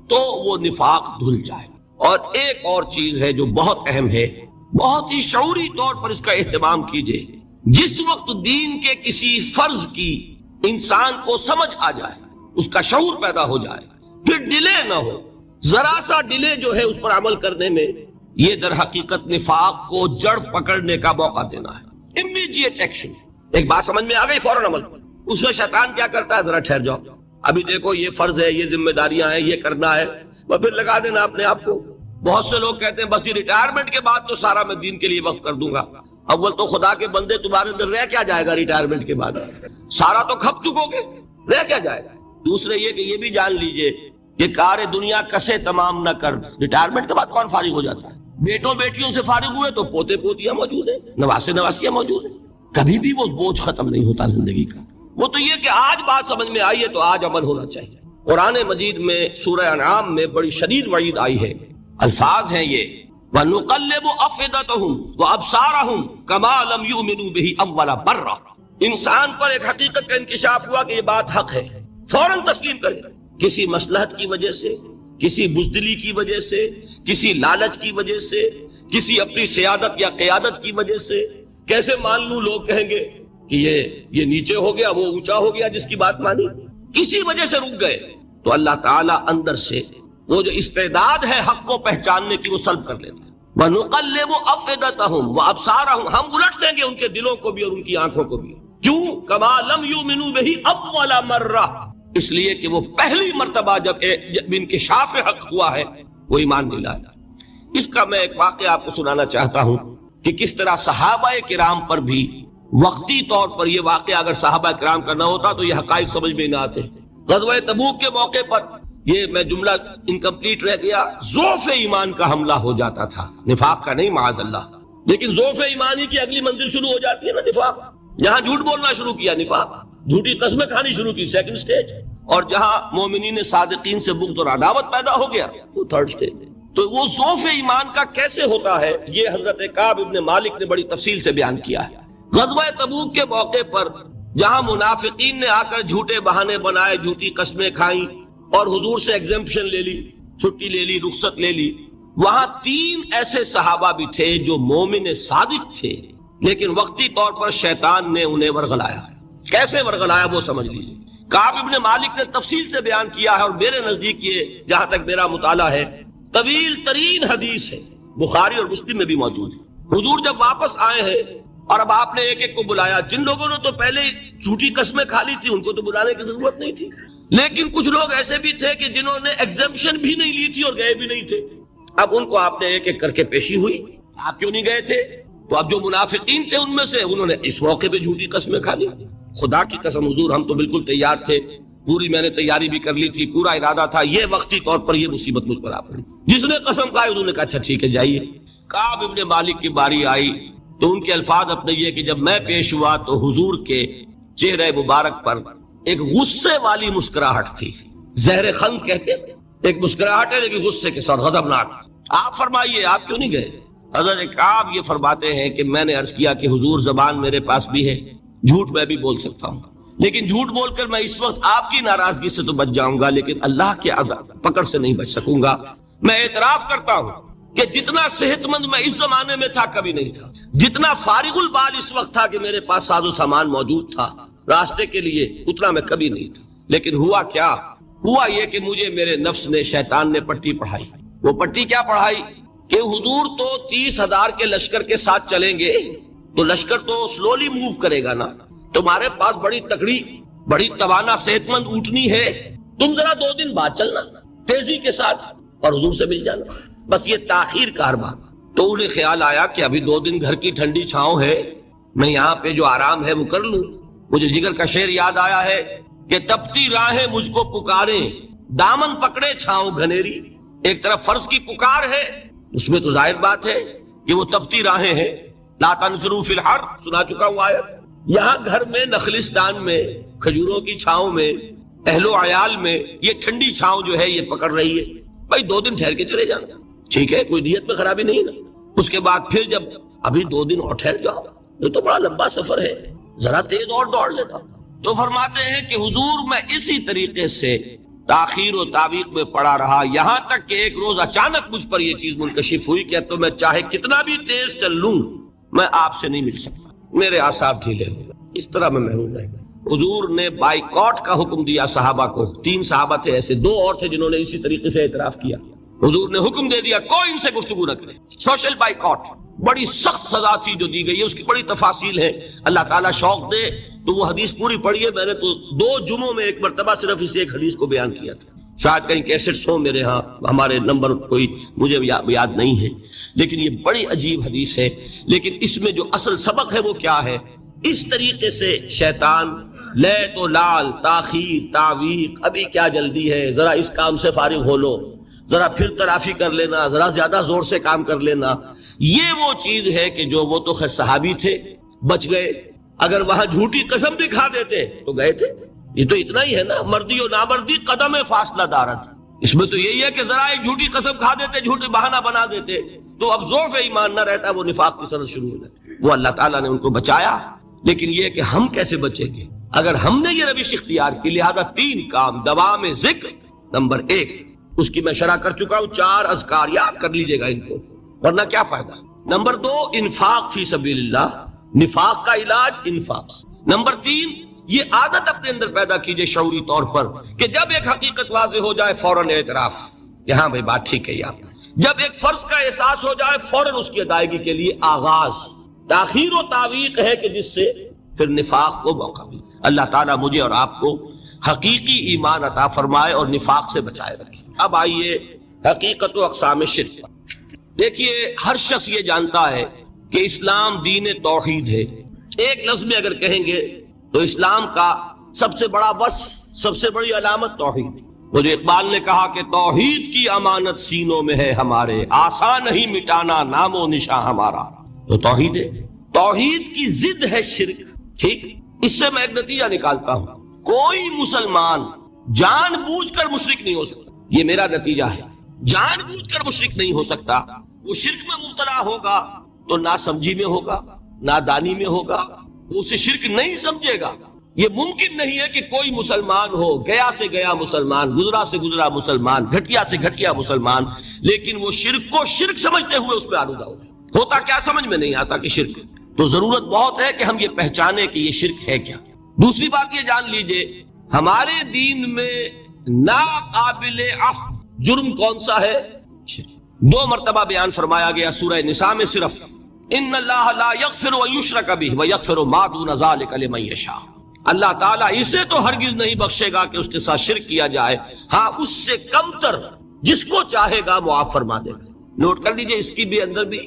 تو وہ نفاق دھل جائے گا۔ اور ایک اور چیز ہے جو بہت اہم ہے، بہت ہی شعوری طور پر اس کا اہتمام کیجئے۔ جس وقت دین کے کسی فرض کی انسان کو سمجھ آ جائے، اس کا شعور پیدا ہو جائے، پھر ڈیلے نہ ہو۔ ذرا سا ڈیلے جو ہے اس پر عمل کرنے میں، یہ در حقیقت نفاق کو جڑ پکڑنے کا موقع دینا ہے۔ Immediate action. ایک بات سمجھ میں آ گئی، فوراً عمل۔ اس میں شیطان کیا کرتا ہے؟ ذرا ٹھہر جاؤ، ابھی دیکھو یہ فرض ہے، یہ ذمہ داریاں ہیں، یہ کرنا ہے، اور پھر لگا دینا اپنے آپ کو۔ بہت سے لوگ کہتے ہیں بس یہ ریٹائرمنٹ کے بعد تو سارا میں دین کے لیے وقف کر دوں گا۔ اول تو خدا کے بندے تمہارے اندر رہ کیا جائے گا ریٹائرمنٹ کے بعد؟ سارا تو کھپ چکو گے، رہ کیا جائے گا؟ دوسرے یہ کہ یہ بھی جان لیجئے کہ کار دنیا کسے تمام نہ کر، ریٹائرمنٹ کے بعد کون فارغ ہو جاتا ہے؟ بیٹوں بیٹیوں سے فارغ ہوئے تو پوتے پوتیاں موجود ہیں، نواسے نواسیاں موجود ہیں، کبھی بھی وہ بوجھ ختم نہیں ہوتا زندگی کا۔ وہ تو یہ کہ آج بات سمجھ میں آئی ہے تو آج عمل ہونا چاہیے۔ قرآن مجید میں سورہ انعام میں بڑی شدید وعید آئی ہے، الفاظ ہیں یہ وَنُقَلِّبُ أَفْئِدَتَهُمْ وَأَبْصَارَهُمْ كَمَا لَمْ يُؤْمِنُوا بِهِ أَوَّلَ مَرَّةٍ۔ انسان پر ایک حقیقت کا انکشاف ہوا کہ یہ بات حق ہے، فوراً تسلیم کرے۔ کسی مصلحت کی وجہ سے، کسی بزدلی کی وجہ سے، کسی لالچ کی وجہ سے، کسی اپنی سیادت یا قیادت کی وجہ سے، کیسے مان لوں؟ لوگ کہیں گے کہ یہ نیچے ہو گیا، وہ اونچا ہو گیا، جس کی بات مانی، کسی وجہ سے رک گئے تو اللہ تعالیٰ اندر سے وہ جو استعداد ہے حق کو پہچاننے کی وہ سلب کر لیتا ہے۔ وَنُقَلِّبُ أَفْئِدَتَهُم وَأَبْصَارَهُم، ہم الٹ دیں گے ان کے دلوں کو بھی اور ان کی آنکھوں کو بھی۔ کیوں؟ كَمَا لَمْ يُؤْمِنُوا بِهِ أَوَّلَ مَرَّةٍ، اس لیے کہ وہ پہلی مرتبہ جب انکشاف حق ہوا ہے وہ ایمان نہیں لایا۔ اس کا میں ایک واقعہ آپ کو سنانا چاہتا ہوں کہ کس طرح صحابہ کرام پر بھی وقتی طور پر یہ واقعہ اگر صحابہ کرام کا نہ ہوتا تو یہ حقائق سمجھ میں نہ آتے. غزوہ تبوک کے موقع پر یہ میں جملہ انکمپلیٹ رہ گیا، ضعف ایمان کا حملہ ہو جاتا تھا، نفاق کا نہیں معاذ اللہ. لیکن ضعف ایمانی کی اگلی منزل شروع ہو جاتی ہے نا نفاق. یہاں جھوٹ بولنا شروع کیا نفاق، جھوٹی قسمیں کھانی شروع کی سیکنڈ سٹیج، اور جہاں مومنین صادقین سے بغض اور عداوت پیدا ہو گیا وہ تھرڈ سٹیج. تو وہ ضعف ایمان کا کیسے ہوتا ہے یہ حضرت کعب ابن مالک نے بڑی تفصیل سے بیان کیا ہے. غزوہ تبوک کے موقع پر جہاں منافقین نے آ کر جھوٹے بہانے بنائے، جھوٹی قسمیں کھائیں اور حضور سے ایگزمپشن لے لی، چھٹی لے لی، رخصت لے لی، وہاں 3 ایسے صحابہ بھی تھے جو مومن صادق تھے، لیکن وقتی طور پر شیطان نے انہیں ورغلایا. کیسے ورغلایا وہ سمجھ لیجیے. کعب ابن مالک نے تفصیل سے بیان کیا ہے، اور میرے نزدیک یہ جہاں تک میرا مطالعہ ہے طویل ترین حدیث ہے، بخاری اور مسلم میں بھی موجود ہے. حضور جب واپس آئے ہیں اور اب آپ نے ایک ایک کو بلایا، جن لوگوں نے تو پہلے جھوٹی قسمیں کھا لی تھی ان کو تو بلانے کی ضرورت نہیں تھی، لیکن کچھ لوگ ایسے بھی تھے کہ جنہوں نے ایگزمپشن بھی نہیں لی تھی اور گئے بھی نہیں تھے. اب ان کو آپ نے ایک ایک کر کے پیشی ہوئی. آپ کیوں نہیں گئے تھے؟ تو اب جو منافقین تھے ان میں سے انہوں نے اس موقع پہ جھوٹی قسمیں کھا لی. خدا کی قسم حضور ہم تو بالکل تیار تھے، پوری میں نے تیاری بھی کر لی تھی، پورا ارادہ تھا، یہ وقتی طور پر یہ مصیبت مجھ پر آ پڑی. جس نے قسم کھائی انہوں نے کہا اچھا ٹھیک ہے جائیے. کعب ابن مالک کی باری آئی تو ان کے الفاظ اپنے یہ کہ جب میں پیش ہوا تو حضور کے چہرے مبارک پر ایک غصے والی مسکراہٹ تھی. زہر خند کہتے ہیں، ایک مسکراہٹ ہے لیکن غصے کے ساتھ، غضبناک. آپ فرمائیے آپ کیوں نہیں گئے؟ حضرت کعب یہ فرماتے ہیں کہ میں نے عرض کیا کہ حضور زبان میرے پاس بھی ہے، جھوٹ میں بھی بول سکتا ہوں، لیکن جھوٹ بول کر میں اس وقت آپ کی ناراضگی سے تو بچ جاؤں گا لیکن اللہ کے پکڑ سے نہیں بچ سکوں گا. میں اعتراف کرتا ہوں کہ جتنا صحت مند میں اس زمانے میں تھا کبھی نہیں تھا، جتنا فارغ البال اس وقت تھا کہ میرے پاس ساز و سامان موجود تھا راستے کے لیے، اتنا میں کبھی نہیں تھا. لیکن ہوا کیا؟ ہوا یہ کہ مجھے میرے نفس نے، شیطان نے پٹی پڑھائی. وہ پٹی کیا پڑھائی کہ حضور تو 30,000 کے لشکر کے ساتھ چلیں گے تو لشکر تو سلولی موو کرے گا نا، تمہارے پاس بڑی تکڑی، بڑی توانا صحت مند اونٹنی ہے، تم ذرا 2 دن بعد چلنا تیزی کے ساتھ اور حضور سے مل جانا. بس یہ تاخیر کارواں. تو انہیں خیال آیا کہ ابھی 2 دن گھر کی ٹھنڈی چھاؤں ہے، میں یہاں پہ جو آرام ہے وہ کر لوں. مجھے جگر کا شعر یاد آیا ہے کہ تپتی راہیں مجھ کو پکاریں، دامن پکڑے چھاؤں گھنیری. ایک طرف فرض کی پکار ہے، اس میں تو ظاہر بات ہے کہ وہ تپتی راہیں ہیں. لا تنفروا فی الحر سنا چکا ہوں آیت. یہاں گھر میں، نخلستان میں، کھجوروں کی چھاؤں میں، اہل و عیال میں یہ ٹھنڈی چھاؤں جو ہے یہ پکڑ رہی ہے. بھائی 2 دن ٹھہر کے چلے جانا، ٹھیک ہے، کوئی نیت میں خرابی نہیں نا. اس کے بعد پھر جب ابھی 2 دن اور ٹھہر جاؤ، یہ تو بڑا لمبا سفر ہے، ذرا تیز اور دوڑ لینا. تو فرماتے ہیں کہ حضور میں اسی طریقے سے تاخیر و تعویق میں پڑا رہا، یہاں تک کہ ایک روز اچانک مجھ پر یہ چیز منکشف ہوئی کہ تو میں چاہے کتنا بھی تیز چل لوں میں آپ سے نہیں مل سکتا، میرے اعصاب ڈھیلے ہو گئے. اس طرح میں محروم رہ گیا. حضور نے بائیکاٹ کا حکم دیا صحابہ کو. 3 صحابہ تھے ایسے، 2 اور تھے جنہوں نے اسی طریقے سے اعتراف کیا. حضور نے حکم دے دیا کوئی ان سے گفتگو نہ کرے. سوشل بائیکاٹ بڑی سخت سزا تھی جو دی گئی ہے، اس کی بڑی تفاصل ہے. اللہ تعالیٰ شوق دے تو وہ حدیث پوری پڑھی ہے. میں نے تو 2 جمعوں میں ایک مرتبہ صرف اس ایک حدیث کو بیان کیا تھا. شاید کہیں کیسٹس ہوں میرے ہاں، ہمارے نمبر کوئی مجھے یاد نہیں ہے، لیکن یہ بڑی عجیب حدیث ہے. لیکن اس میں جو اصل سبق ہے وہ کیا ہے؟ اس طریقے سے شیطان لے تو لال، تاخیر، تعویق، ابھی کیا جلدی ہے، ذرا اس کام سے فارغ ہو لو، ذرا پھر ترافی کر لینا، ذرا زیادہ زور سے کام کر لینا. یہ وہ چیز ہے کہ جو وہ تو خیر صحابی تھے، بچ گئے. اگر وہاں جھوٹی قسم بھی کھا دیتے تو گئے تھے. یہ تو اتنا ہی ہے نا، مردی و نامردی قدم فاصلہ دارت. اس میں تو یہی ہے کہ ذرا ایک جھوٹی قسم کھا دیتے، جھوٹے بہانہ بنا دیتے تو اب ضعف ایمان نہ رہتا، وہ نفاق کی سرحد شروع ہو جاتی. وہ اللہ تعالیٰ نے ان کو بچایا. لیکن یہ کہ ہم کیسے بچیں گے اگر ہم نے یہ روش اختیار کی؟ لہذا 3 کام. دوام ذکر نمبر 1، اس کی میں شرح کر چکا ہوں. 4 اذکار یاد کر لیجئے گا ان کو، ورنہ کیا فائدہ. نمبر 2 انفاق فی سبیل اللہ، نفاق کا علاج انفاق. نمبر 3 یہ عادت اپنے اندر پیدا کیجئے شعوری طور پر کہ جب ایک حقیقت واضح ہو جائے فوراً اعتراف کہ ہاں بھائی بات ٹھیک ہے. یا جب ایک فرض کا احساس ہو جائے فوراً اس کی ادائیگی کے لیے آغاز. تاخیر و تعویق ہے کہ جس سے پھر نفاق کو موقع ملے. اللہ تعالیٰ مجھے اور آپ کو حقیقی ایمان عطا فرمائے اور نفاق سے بچائے رکھے. اب آئیے حقیقت و اقسام شرک پر. دیکھیے ہر شخص یہ جانتا ہے کہ اسلام دین توحید ہے، ایک لفظ میں اگر کہیں گے تو اسلام کا سب سے بڑا وصف، سب سے بڑی علامت توحید۔ وہ جو اقبال نے کہا کہ توحید کی امانت سینوں میں ہے ہمارے، آسان نہیں مٹانا نام و نشاں ہمارا، تو توحید ہے۔ توحید کی ضد ہے شرک، ٹھیک؟ اس سے میں ایک نتیجہ نکالتا ہوں، کوئی مسلمان جان بوجھ کر مشرک نہیں ہو سکتا، یہ میرا نتیجہ ہے۔ جان بوجھ کر مشرک نہیں ہو سکتا، وہ شرک میں مبتلا ہوگا تو ناسمجھی میں ہوگا، نادانی میں ہوگا، وہ اسے شرک نہیں سمجھے گا۔ یہ ممکن نہیں ہے کہ کوئی مسلمان ہو، گیا سے گیا مسلمان، گزرا سے گزرا مسلمان، گھٹیا سے گھٹیا مسلمان، لیکن وہ شرک کو شرک سمجھتے ہوئے اس پہ آلودہ ہوتا کیا سمجھ میں نہیں آتا کہ شرک۔ تو ضرورت بہت ہے کہ ہم یہ پہچانے کہ یہ شرک ہے کیا۔ دوسری بات یہ جان لیجئے، ہمارے دین میں ناقابل عفو جرم کون سا ہے؟ دو مرتبہ بیان فرمایا گیا سورہ نساء میں صرف، ان اللہ لا یغفر ان یشرک بہ ویغفر ما دون ذلک لمن یشاء۔ اللہ تعالیٰ اسے تو ہرگز نہیں بخشے گا کہ اس کے ساتھ شرک کیا جائے، ہاں اس سے کم تر جس کو چاہے گا معاف فرما دے گا۔ نوٹ کر لیجئے، اس کی بھی اندر بھی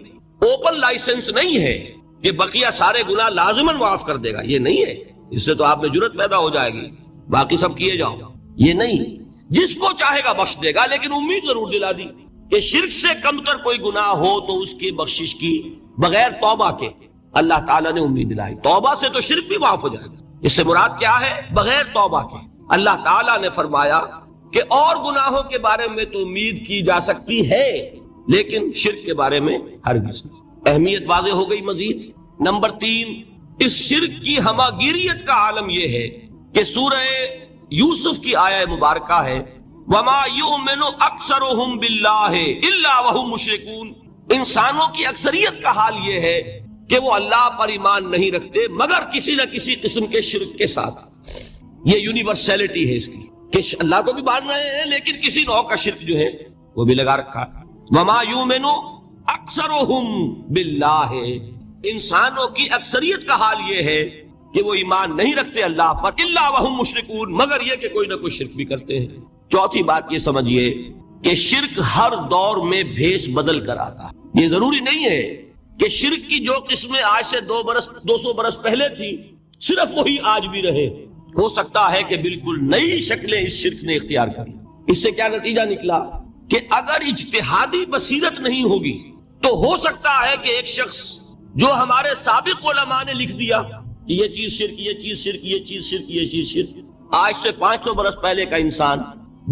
اوپن لائسنس نہیں ہے کہ بقیہ سارے گناہ لازماً معاف کر دے گا، یہ نہیں ہے۔ اس سے تو آپ میں جرت پیدا ہو جائے گی، باقی سب کیے جاؤ، یہ نہیں۔ جس کو چاہے گا بخش دے گا، لیکن امید ضرور دلا دی کہ شرک سے کم تر کوئی گناہ ہو تو اس کی بخشش کی بغیر توبہ کے اللہ تعالیٰ نے امید دلائی۔ توبہ سے تو شرک بھی معاف ہو جائے گا، اس سے مراد کیا ہے؟ بغیر توبہ کے۔ اللہ تعالیٰ نے فرمایا کہ اور گناہوں کے بارے میں تو امید کی جا سکتی ہے، لیکن شرک کے بارے میں ہرگز نہیں۔ اہمیت واضح ہو گئی۔ مزید نمبر 3، اس شرک کی ہماگیریت کا عالم یہ ہے کہ سورہ یوسف کی آیہ مبارکہ ہے، وَمَا يُؤْمِنُ أَكْثَرُهُمْ بِاللَّهِ إِلَّا وَهُمْ مُشْرِكُونَ۔ انسانوں کی اکثریت کا حال یہ ہے کہ وہ اللہ پر ایمان نہیں رکھتے مگر کسی نہ کسی قسم کے شرک کے ساتھ۔ یہ یونیورسلٹی ہے اس کی کہ اللہ کو بھی مان رہے ہیں لیکن کسی نوع کا شرک جو ہے وہ بھی لگا رکھا ہے۔ وَمَا يُؤْمِنُ أَكْثَرُهُمْ بِاللَّهِ، انسانوں کی اکثریت کا حال یہ ہے کہ وہ ایمان نہیں رکھتے اللہ پر، الا وہم مشرکون، مگر یہ کہ کوئی نہ کوئی شرک بھی کرتے ہیں۔ چوتھی بات یہ سمجھیے کہ شرک ہر دور میں بھیس بدل کر آتا ہے۔ یہ ضروری نہیں ہے کہ شرک کی جو قسمیں آج سے 200 برس پہلے تھی صرف وہی آج بھی رہے۔ ہو سکتا ہے کہ بالکل نئی شکلیں اس شرک نے اختیار کر لی۔ اس سے کیا نتیجہ نکلا کہ اگر اجتہادی بصیرت نہیں ہوگی تو ہو سکتا ہے کہ ایک شخص جو ہمارے سابق علماء نے لکھ دیا کہ یہ چیز شرک، یہ چیز شرک، یہ چیز شرک، یہ چیز شرک، آج سے 500 برس پہلے کا انسان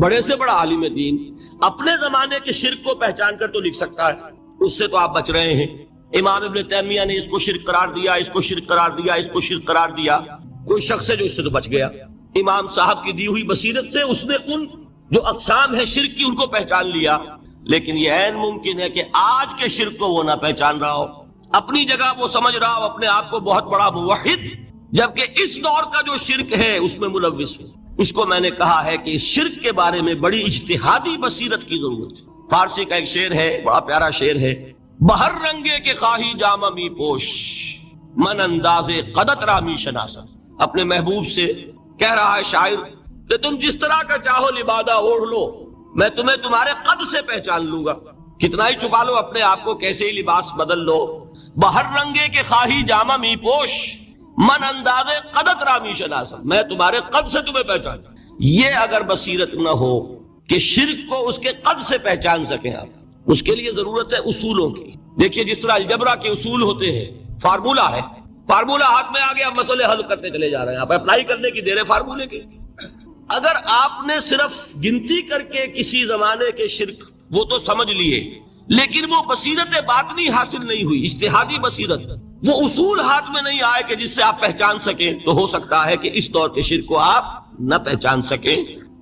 بڑے سے بڑا عالم دین اپنے زمانے کے شرک کو پہچان کر تو لکھ سکتا ہے، اس سے تو آپ بچ رہے ہیں۔ امام ابن تیمیہ نے اس کو شرک قرار دیا، اس کو شرک قرار دیا، اس کو شرک قرار دیا، کوئی شخص ہے جو اس سے تو بچ گیا۔ امام صاحب کی دی ہوئی بصیرت سے اس نے ان جو اقسام ہے شرک کی ان کو پہچان لیا، لیکن یہ عین ممکن ہے کہ آج کے شرک کو وہ نہ پہچان رہا ہو، اپنی جگہ وہ سمجھ رہا ہو اپنے آپ کو بہت بڑا موحد، جبکہ اس دور کا جو شرک ہے اس میں ملوث ہو۔ اس کو میں نے کہا ہے کہ اس شرک کے بارے میں بڑی اجتہادی بصیرت کی ضرورت ہے۔ فارسی کا ایک شعر ہے، بڑا پیارا شعر ہے، بہر رنگے کے خواہی جامہ می پوش، من انداز قدت رامی شناسا۔ اپنے محبوب سے کہہ رہا ہے شاعر کہ تم جس طرح کا چاہو لبادہ اوڑھ لو، میں تمہیں تمہارے قد سے پہچان لوں گا۔ کتنا ہی چھپا لو اپنے آپ کو، کیسے ہی لباس بدل لو، بہر رنگے کے خواہی جامہ می پوش، من انداز قدت رامی شناسا، میں تمہارے قد سے تمہیں پہچان۔ یہ اگر بصیرت نہ ہو کہ شرک کو اس کے قد سے پہچان سکیں آپ، اس کے لیے ضرورت ہے اصولوں کی۔ دیکھیے جس طرح الجبرا کے اصول ہوتے ہیں، فارمولا ہے، فارمولا ہاتھ میں آ گیا، مسئلے حل کرتے چلے جا رہے ہیں، آپ اپلائی کرنے کی دیر ہے فارمولے کے۔ اگر آپ نے صرف گنتی کر کے کسی زمانے کے شرک وہ تو سمجھ لیے، لیکن وہ بصیرت باطنی حاصل نہیں ہوئی، اجتہادی بصیرت، وہ اصول ہاتھ میں نہیں آئے کہ جس سے آپ پہچان سکیں، تو ہو سکتا ہے کہ اس دور کے شرک کو آپ نہ پہچان سکیں۔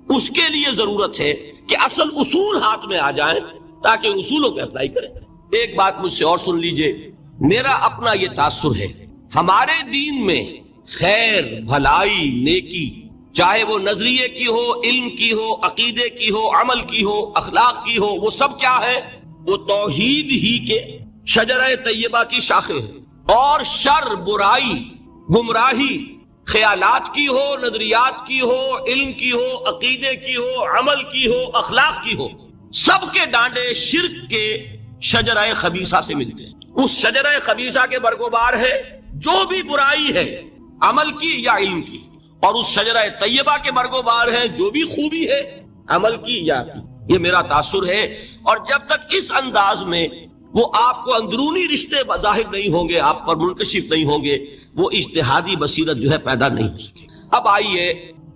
اس کے لیے ضرورت ہے کہ اصل اصول ہاتھ میں آ جائیں تاکہ اصولوں کو اپلائی کریں۔ ایک بات مجھ سے اور سن لیجئے، میرا اپنا یہ تاثر ہے، ہمارے دین میں خیر، بھلائی، نیکی، چاہے وہ نظریے کی ہو، علم کی ہو، عقیدے کی ہو، عمل کی ہو، اخلاق کی ہو، وہ سب کیا ہے؟ وہ توحید ہی کے شجرہ طیبہ کی شاخیں ہیں۔ اور شر، برائی، گمراہی، خیالات کی ہو، نظریات کی ہو، علم کی ہو، عقیدے کی ہو، عمل کی ہو، اخلاق کی ہو، سب کے ڈانڈے شرک کے شجرہ خبیثہ سے ملتے ہیں۔ اس شجرہ خبیثہ کے برگوبار ہے جو بھی برائی ہے عمل کی یا علم کی، اور اس شجرہ طیبہ کے برگو بار ہیں جو بھی خوبی ہے عمل کی یا کی، یہ میرا تاثر ہے۔ اور جب تک اس انداز میں وہ آپ کو اندرونی رشتے ظاہر نہیں ہوں گے، آپ پر منکشف نہیں ہوں گے، وہ اجتہادی بصیرت جو ہے پیدا نہیں ہو سکے۔ اب آئیے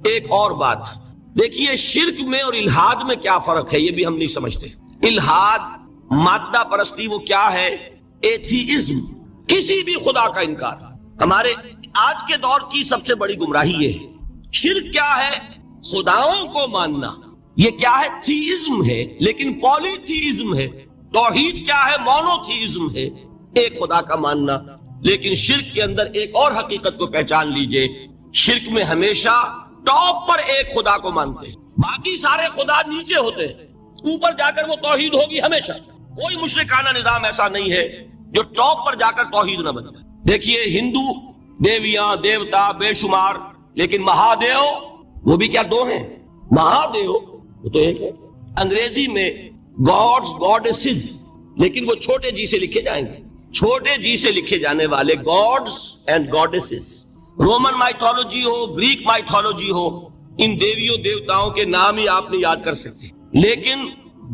ایک اور بات دیکھیے، شرک میں اور الحاد میں کیا فرق ہے، یہ بھی ہم نہیں سمجھتے۔ الحاد مادہ پرستی وہ کیا ہے؟ ایتھیزم، کسی بھی خدا کا انکار۔ ہمارے آج کے دور کی سب سے بڑی گمراہی یہ ہے۔ شرک کیا ہے؟ خداؤں کو ماننا، یہ کیا ہے؟ تھیزم ہے، لیکن پولی تھیزم ہے۔ توحید کیا ہے؟ مونو تھیزم ہے، ایک خدا کا ماننا۔ لیکن شرک کے اندر ایک اور حقیقت کو پہچان لیجئے، شرک میں ہمیشہ ٹاپ پر ایک خدا کو مانتے ہیں، باقی سارے خدا نیچے ہوتے ہیں، اوپر جا کر وہ توحید ہوگی ہمیشہ۔ کوئی مشرکانہ نظام ایسا نہیں ہے جو ٹاپ پر جا کر توحید نہ بن جائے۔ دیکھیے ہندو دیویاں دیوتا بے شمار، لیکن مہادیو وہ بھی کیا دو ہیں؟ مہادیو وہ تو ایک ہے۔ انگریزی میں گاڈز گاڈیسز، لیکن وہ چھوٹے جی سے لکھے جائیں گے، چھوٹے جی سے لکھے جانے والے gods and goddesses. Roman mythology ہو، گریک مائتھولوجی ہو، ان دیویوں دیوتاؤں کے نام ہی آپ نہیں یاد کر سکتے، لیکن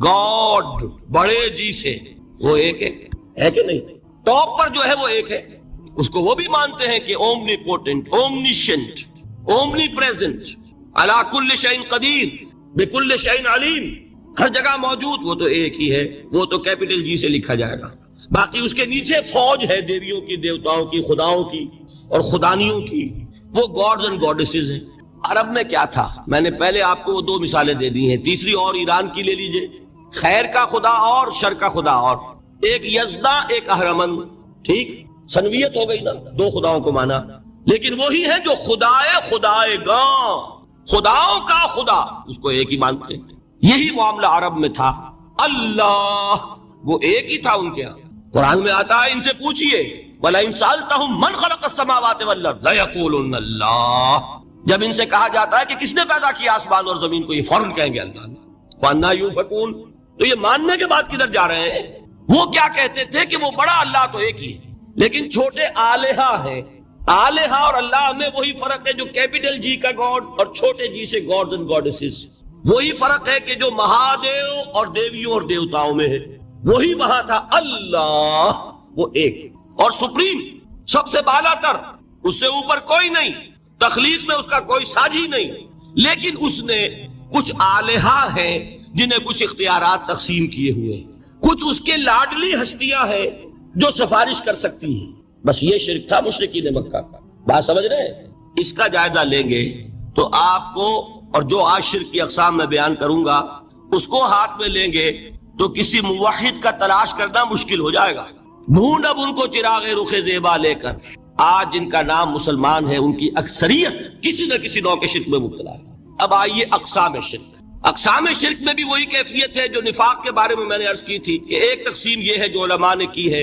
گاڈ بڑے جی سے وہ ایک ہے کہ نہیں؟ ٹاپ پر جو ہے وہ ایک ہے، اس کو وہ بھی مانتے ہیں کہ اومنی پوٹنٹ، اومنیشنٹ، اومنی پریزنٹ، علی کل شیء قدیر، بکل شیء علیم، ہر جگہ موجود، وہ تو ایک ہی ہے، وہ تو کیپٹل جی سے لکھا جائے گا۔ باقی اس کے نیچے فوج ہے دیویوں کی، دیوتاؤں کی، خداؤں کی اور خدانیوں کی، وہ گاڈز اینڈ گاڈیسز ہیں۔ عرب میں کیا تھا؟ میں نے پہلے آپ کو وہ دو مثالیں دے دی ہیں، تیسری اور ایران کی لے لیجئے، خیر کا خدا اور شر کا خدا، اور ایک یزداں ایک اہرمن، ٹھیک، سنویت ہو گئی نا، دو خداؤں کو مانا، لیکن وہی ہے جو خدائے گاں، خداؤں کا خدا، اس کو ایک ہی مانتے ہیں۔ یہی معاملہ عرب میں تھا، اللہ وہ ایک ہی تھا ان کے ہاں۔ قرآن میں آتا ہے ان سے پوچھئے وَلَئِن سَأَلْتَهُم مَّنْ خَلَقَ السَّمَاوَاتِ وَالْأَرْضَ لَيَقُولُنَّ اللَّهُ، جب ان سے کہا جاتا ہے کہ کس نے پیدا کیا آسمان اور زمین کو، یہ فوراً کہیں گے اللہ نے۔ فَأَنَّىٰ يُؤْفَكُونَ، تو یہ ماننے کے بعد کدھر جا رہے ہیں؟ وہ کیا کہتے تھے کہ وہ بڑا اللہ تو ایک ہی ہے، لیکن چھوٹے آلہہ ہیں۔ آلہہ اور اللہ میں وہی فرق ہے جو کیپٹل جی کا گاڈ اور چھوٹے جی سے گاڈز اینڈ گاڈیسز، وہی فرق ہے کہ جو مہادیو اور دیویوں اور دیوتاؤں میں ہے، وہی وہاں تھا۔ اللہ وہ ایک اور سپریم، سب سے بالا تر، اس سے اوپر کوئی نہیں، تخلیق میں اس کا کوئی ساجی نہیں، لیکن اس نے کچھ آلہہ ہیں جنہیں کچھ اختیارات تقسیم کیے ہوئے، کچھ اس کے لاڈلی ہستیاں ہیں جو سفارش کر سکتی ہیں۔ بس یہ شرک تھا مشرکین مکہ کا، بات سمجھ رہے ہیں؟ اس کا جائزہ لیں گے تو آپ کو، اور جو آج شرک کی اقسام میں بیان کروں گا اس کو ہاتھ میں لیں گے تو کسی موحد کا تلاش کرنا مشکل ہو جائے گا۔ ڈھونڈ اب ان کو چراغ رخ زیبا لے کر، آج جن کا نام مسلمان ہے ان کی اکثریت کسی نہ کسی نوع کے شرک میں مبتلا ہے۔ اب آئیے اقسام شرک۔ اقسام شرک میں بھی وہی کیفیت ہے جو نفاق کے بارے میں نے عرض کی تھی کہ ایک تقسیم یہ ہے جو علماء نے کی ہے،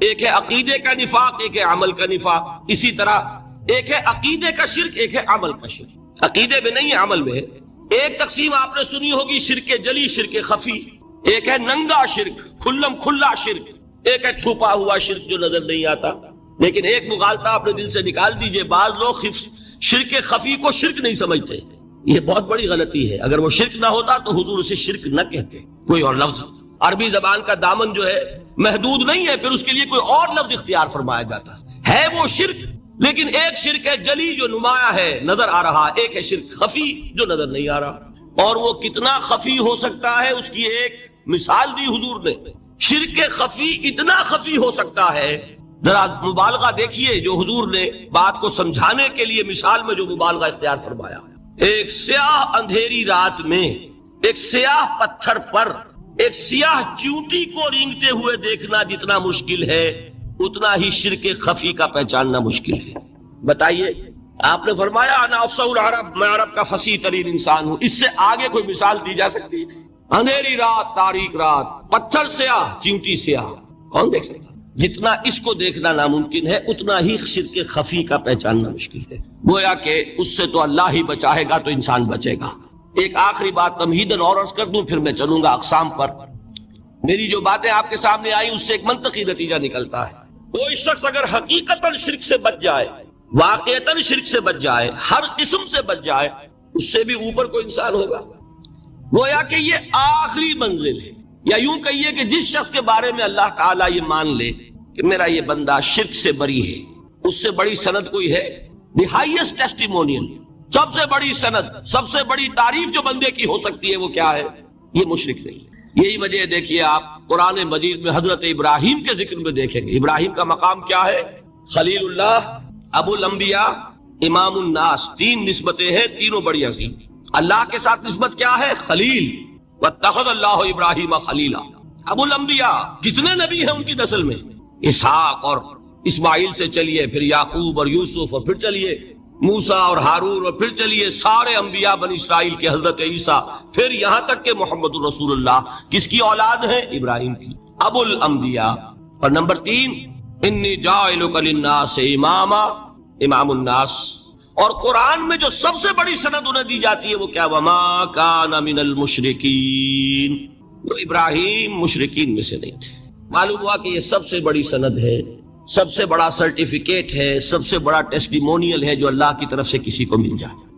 ایک ہے عقیدے کا نفاق، ایک ہے عمل کا نفاق۔ اسی طرح ایک ہے عقیدے کا شرک، ایک ہے عمل کا شرک۔ عقیدے میں نہیں ہے، عمل میں ہے۔ ایک تقسیم آپ نے سنی ہوگی شرک جلی، شرک خفی، ایک ہے ننگا شرک، کھلم کھلا شرک، ایک ہے چھپا ہوا شرک جو نظر نہیں آتا۔ لیکن ایک مغالطہ اپنے دل سے نکال دیجئے، بعض لوگ شرک خفی کو شرک نہیں سمجھتے، یہ بہت بڑی غلطی ہے۔ اگر وہ شرک نہ ہوتا تو حضور اسے شرک نہ کہتے، کوئی اور لفظ، عربی زبان کا دامن جو ہے محدود نہیں ہے، پھر اس کے لیے کوئی اور لفظ اختیار فرمایا جاتا ہے وہ شرک۔ لیکن ایک شرک ہے جلی جو نمایاں ہے، نظر آ رہا، ایک ہے شرک خفی جو نظر نہیں آ رہا، اور وہ کتنا خفی ہو سکتا ہے اس کی ایک مثال دی حضور نے۔ شرک خفی اتنا خفی ہو سکتا ہے، ذرا مبالغہ دیکھیے جو حضور نے بات کو سمجھانے کے لیے مثال میں جو مبالغہ اختیار فرمایا۔ ایک سیاہ اندھیری رات میں ایک سیاہ پتھر پر ایک سیاہ چیونٹی کو رینگتے ہوئے دیکھنا جتنا مشکل ہے، اتنا ہی شرک خفی کا پہچاننا مشکل ہے۔ بتائیے، آپ نے فرمایا انا افصح العرب، میں عرب کا فصیح ترین انسان ہوں، اس سے آگے کوئی مثال دی جا سکتی ہے؟ اندھیری رات، تاریک رات، پتھر سیاہ، چیونٹی سیاہ، کون دیکھ سکتا؟ جتنا اس کو دیکھنا ناممکن ہے اتنا ہی شرک خفی کا پہچاننا مشکل ہے۔ گویا کہ اس سے تو اللہ ہی بچائے گا تو انسان بچے گا۔ ایک آخری بات تمہیداً اور عرض کر دوں، پھر میں چلوں گا اقسام پر۔ میری جو باتیں آپ کے سامنے آئی اس سے ایک منطقی نتیجہ نکلتا ہے کوئی شخص اگر حقیقتاً شرک سے بچ جائے، واقعتاً شرک سے بچ جائے، ہر قسم سے بچ جائے، اس سے بھی اوپر کوئی انسان ہوگا؟ گویا کہ یہ آخری منزل ہے، یا یوں کہیے کہ جس شخص کے بارے میں اللہ تعالیٰ یہ مان لے کہ میرا یہ بندہ شرک سے بری ہے، اس سے بڑی سند کوئی ہے؟ دی ہائیسٹ ٹیسٹیمونیل، سب سے بڑی سند، سب سے بڑی تعریف جو بندے کی ہو سکتی ہے وہ کیا ہے؟ یہ مشرک نہیں۔ یہی وجہ دیکھیے آپ قرآن مجید میں حضرت ابراہیم کے ذکر میں دیکھیں گے، ابراہیم کا مقام کیا ہے؟ خلیل اللہ، ابو الانبیاء، امام الناس، تین نسبتیں ہیں، تینوں بڑی عظیم۔ اللہ کے ساتھ نسبت کیا ہے؟ خلیل، واتخذ اللہ ابراہیم خلیلا۔ ابو الانبیاء، کتنے نبی ہیں ان کی نسل میں؟ اسحاق اور اسماعیل سے چلیے، پھر یعقوب اور یوسف، اور پھر چلیے موسیٰ اور ہارون، اور پھر چلیے سارے انبیاء بنی اسرائیل کے، حضرت عیسیٰ، پھر یہاں تک کہ محمد الرسول اللہ کس کی اولاد ہے؟ ابراہیم کی، ابو الانبیاء۔ اور نمبر 3، انی جاعلک للناس اماما، امام الناس۔ اور قرآن میں جو سب سے بڑی سند انہیں دی جاتی ہے وہ کیا؟ وما کان من المشرکین، تو ابراہیم مشرکین میں سے نہیں تھے۔ معلوم ہوا کہ یہ سب سے بڑی سند ہے، سب سے بڑا سرٹیفکیٹ ہے، سب سے بڑا ٹیسٹیمونیل ہے جو اللہ کی طرف سے کسی کو مل جائے۔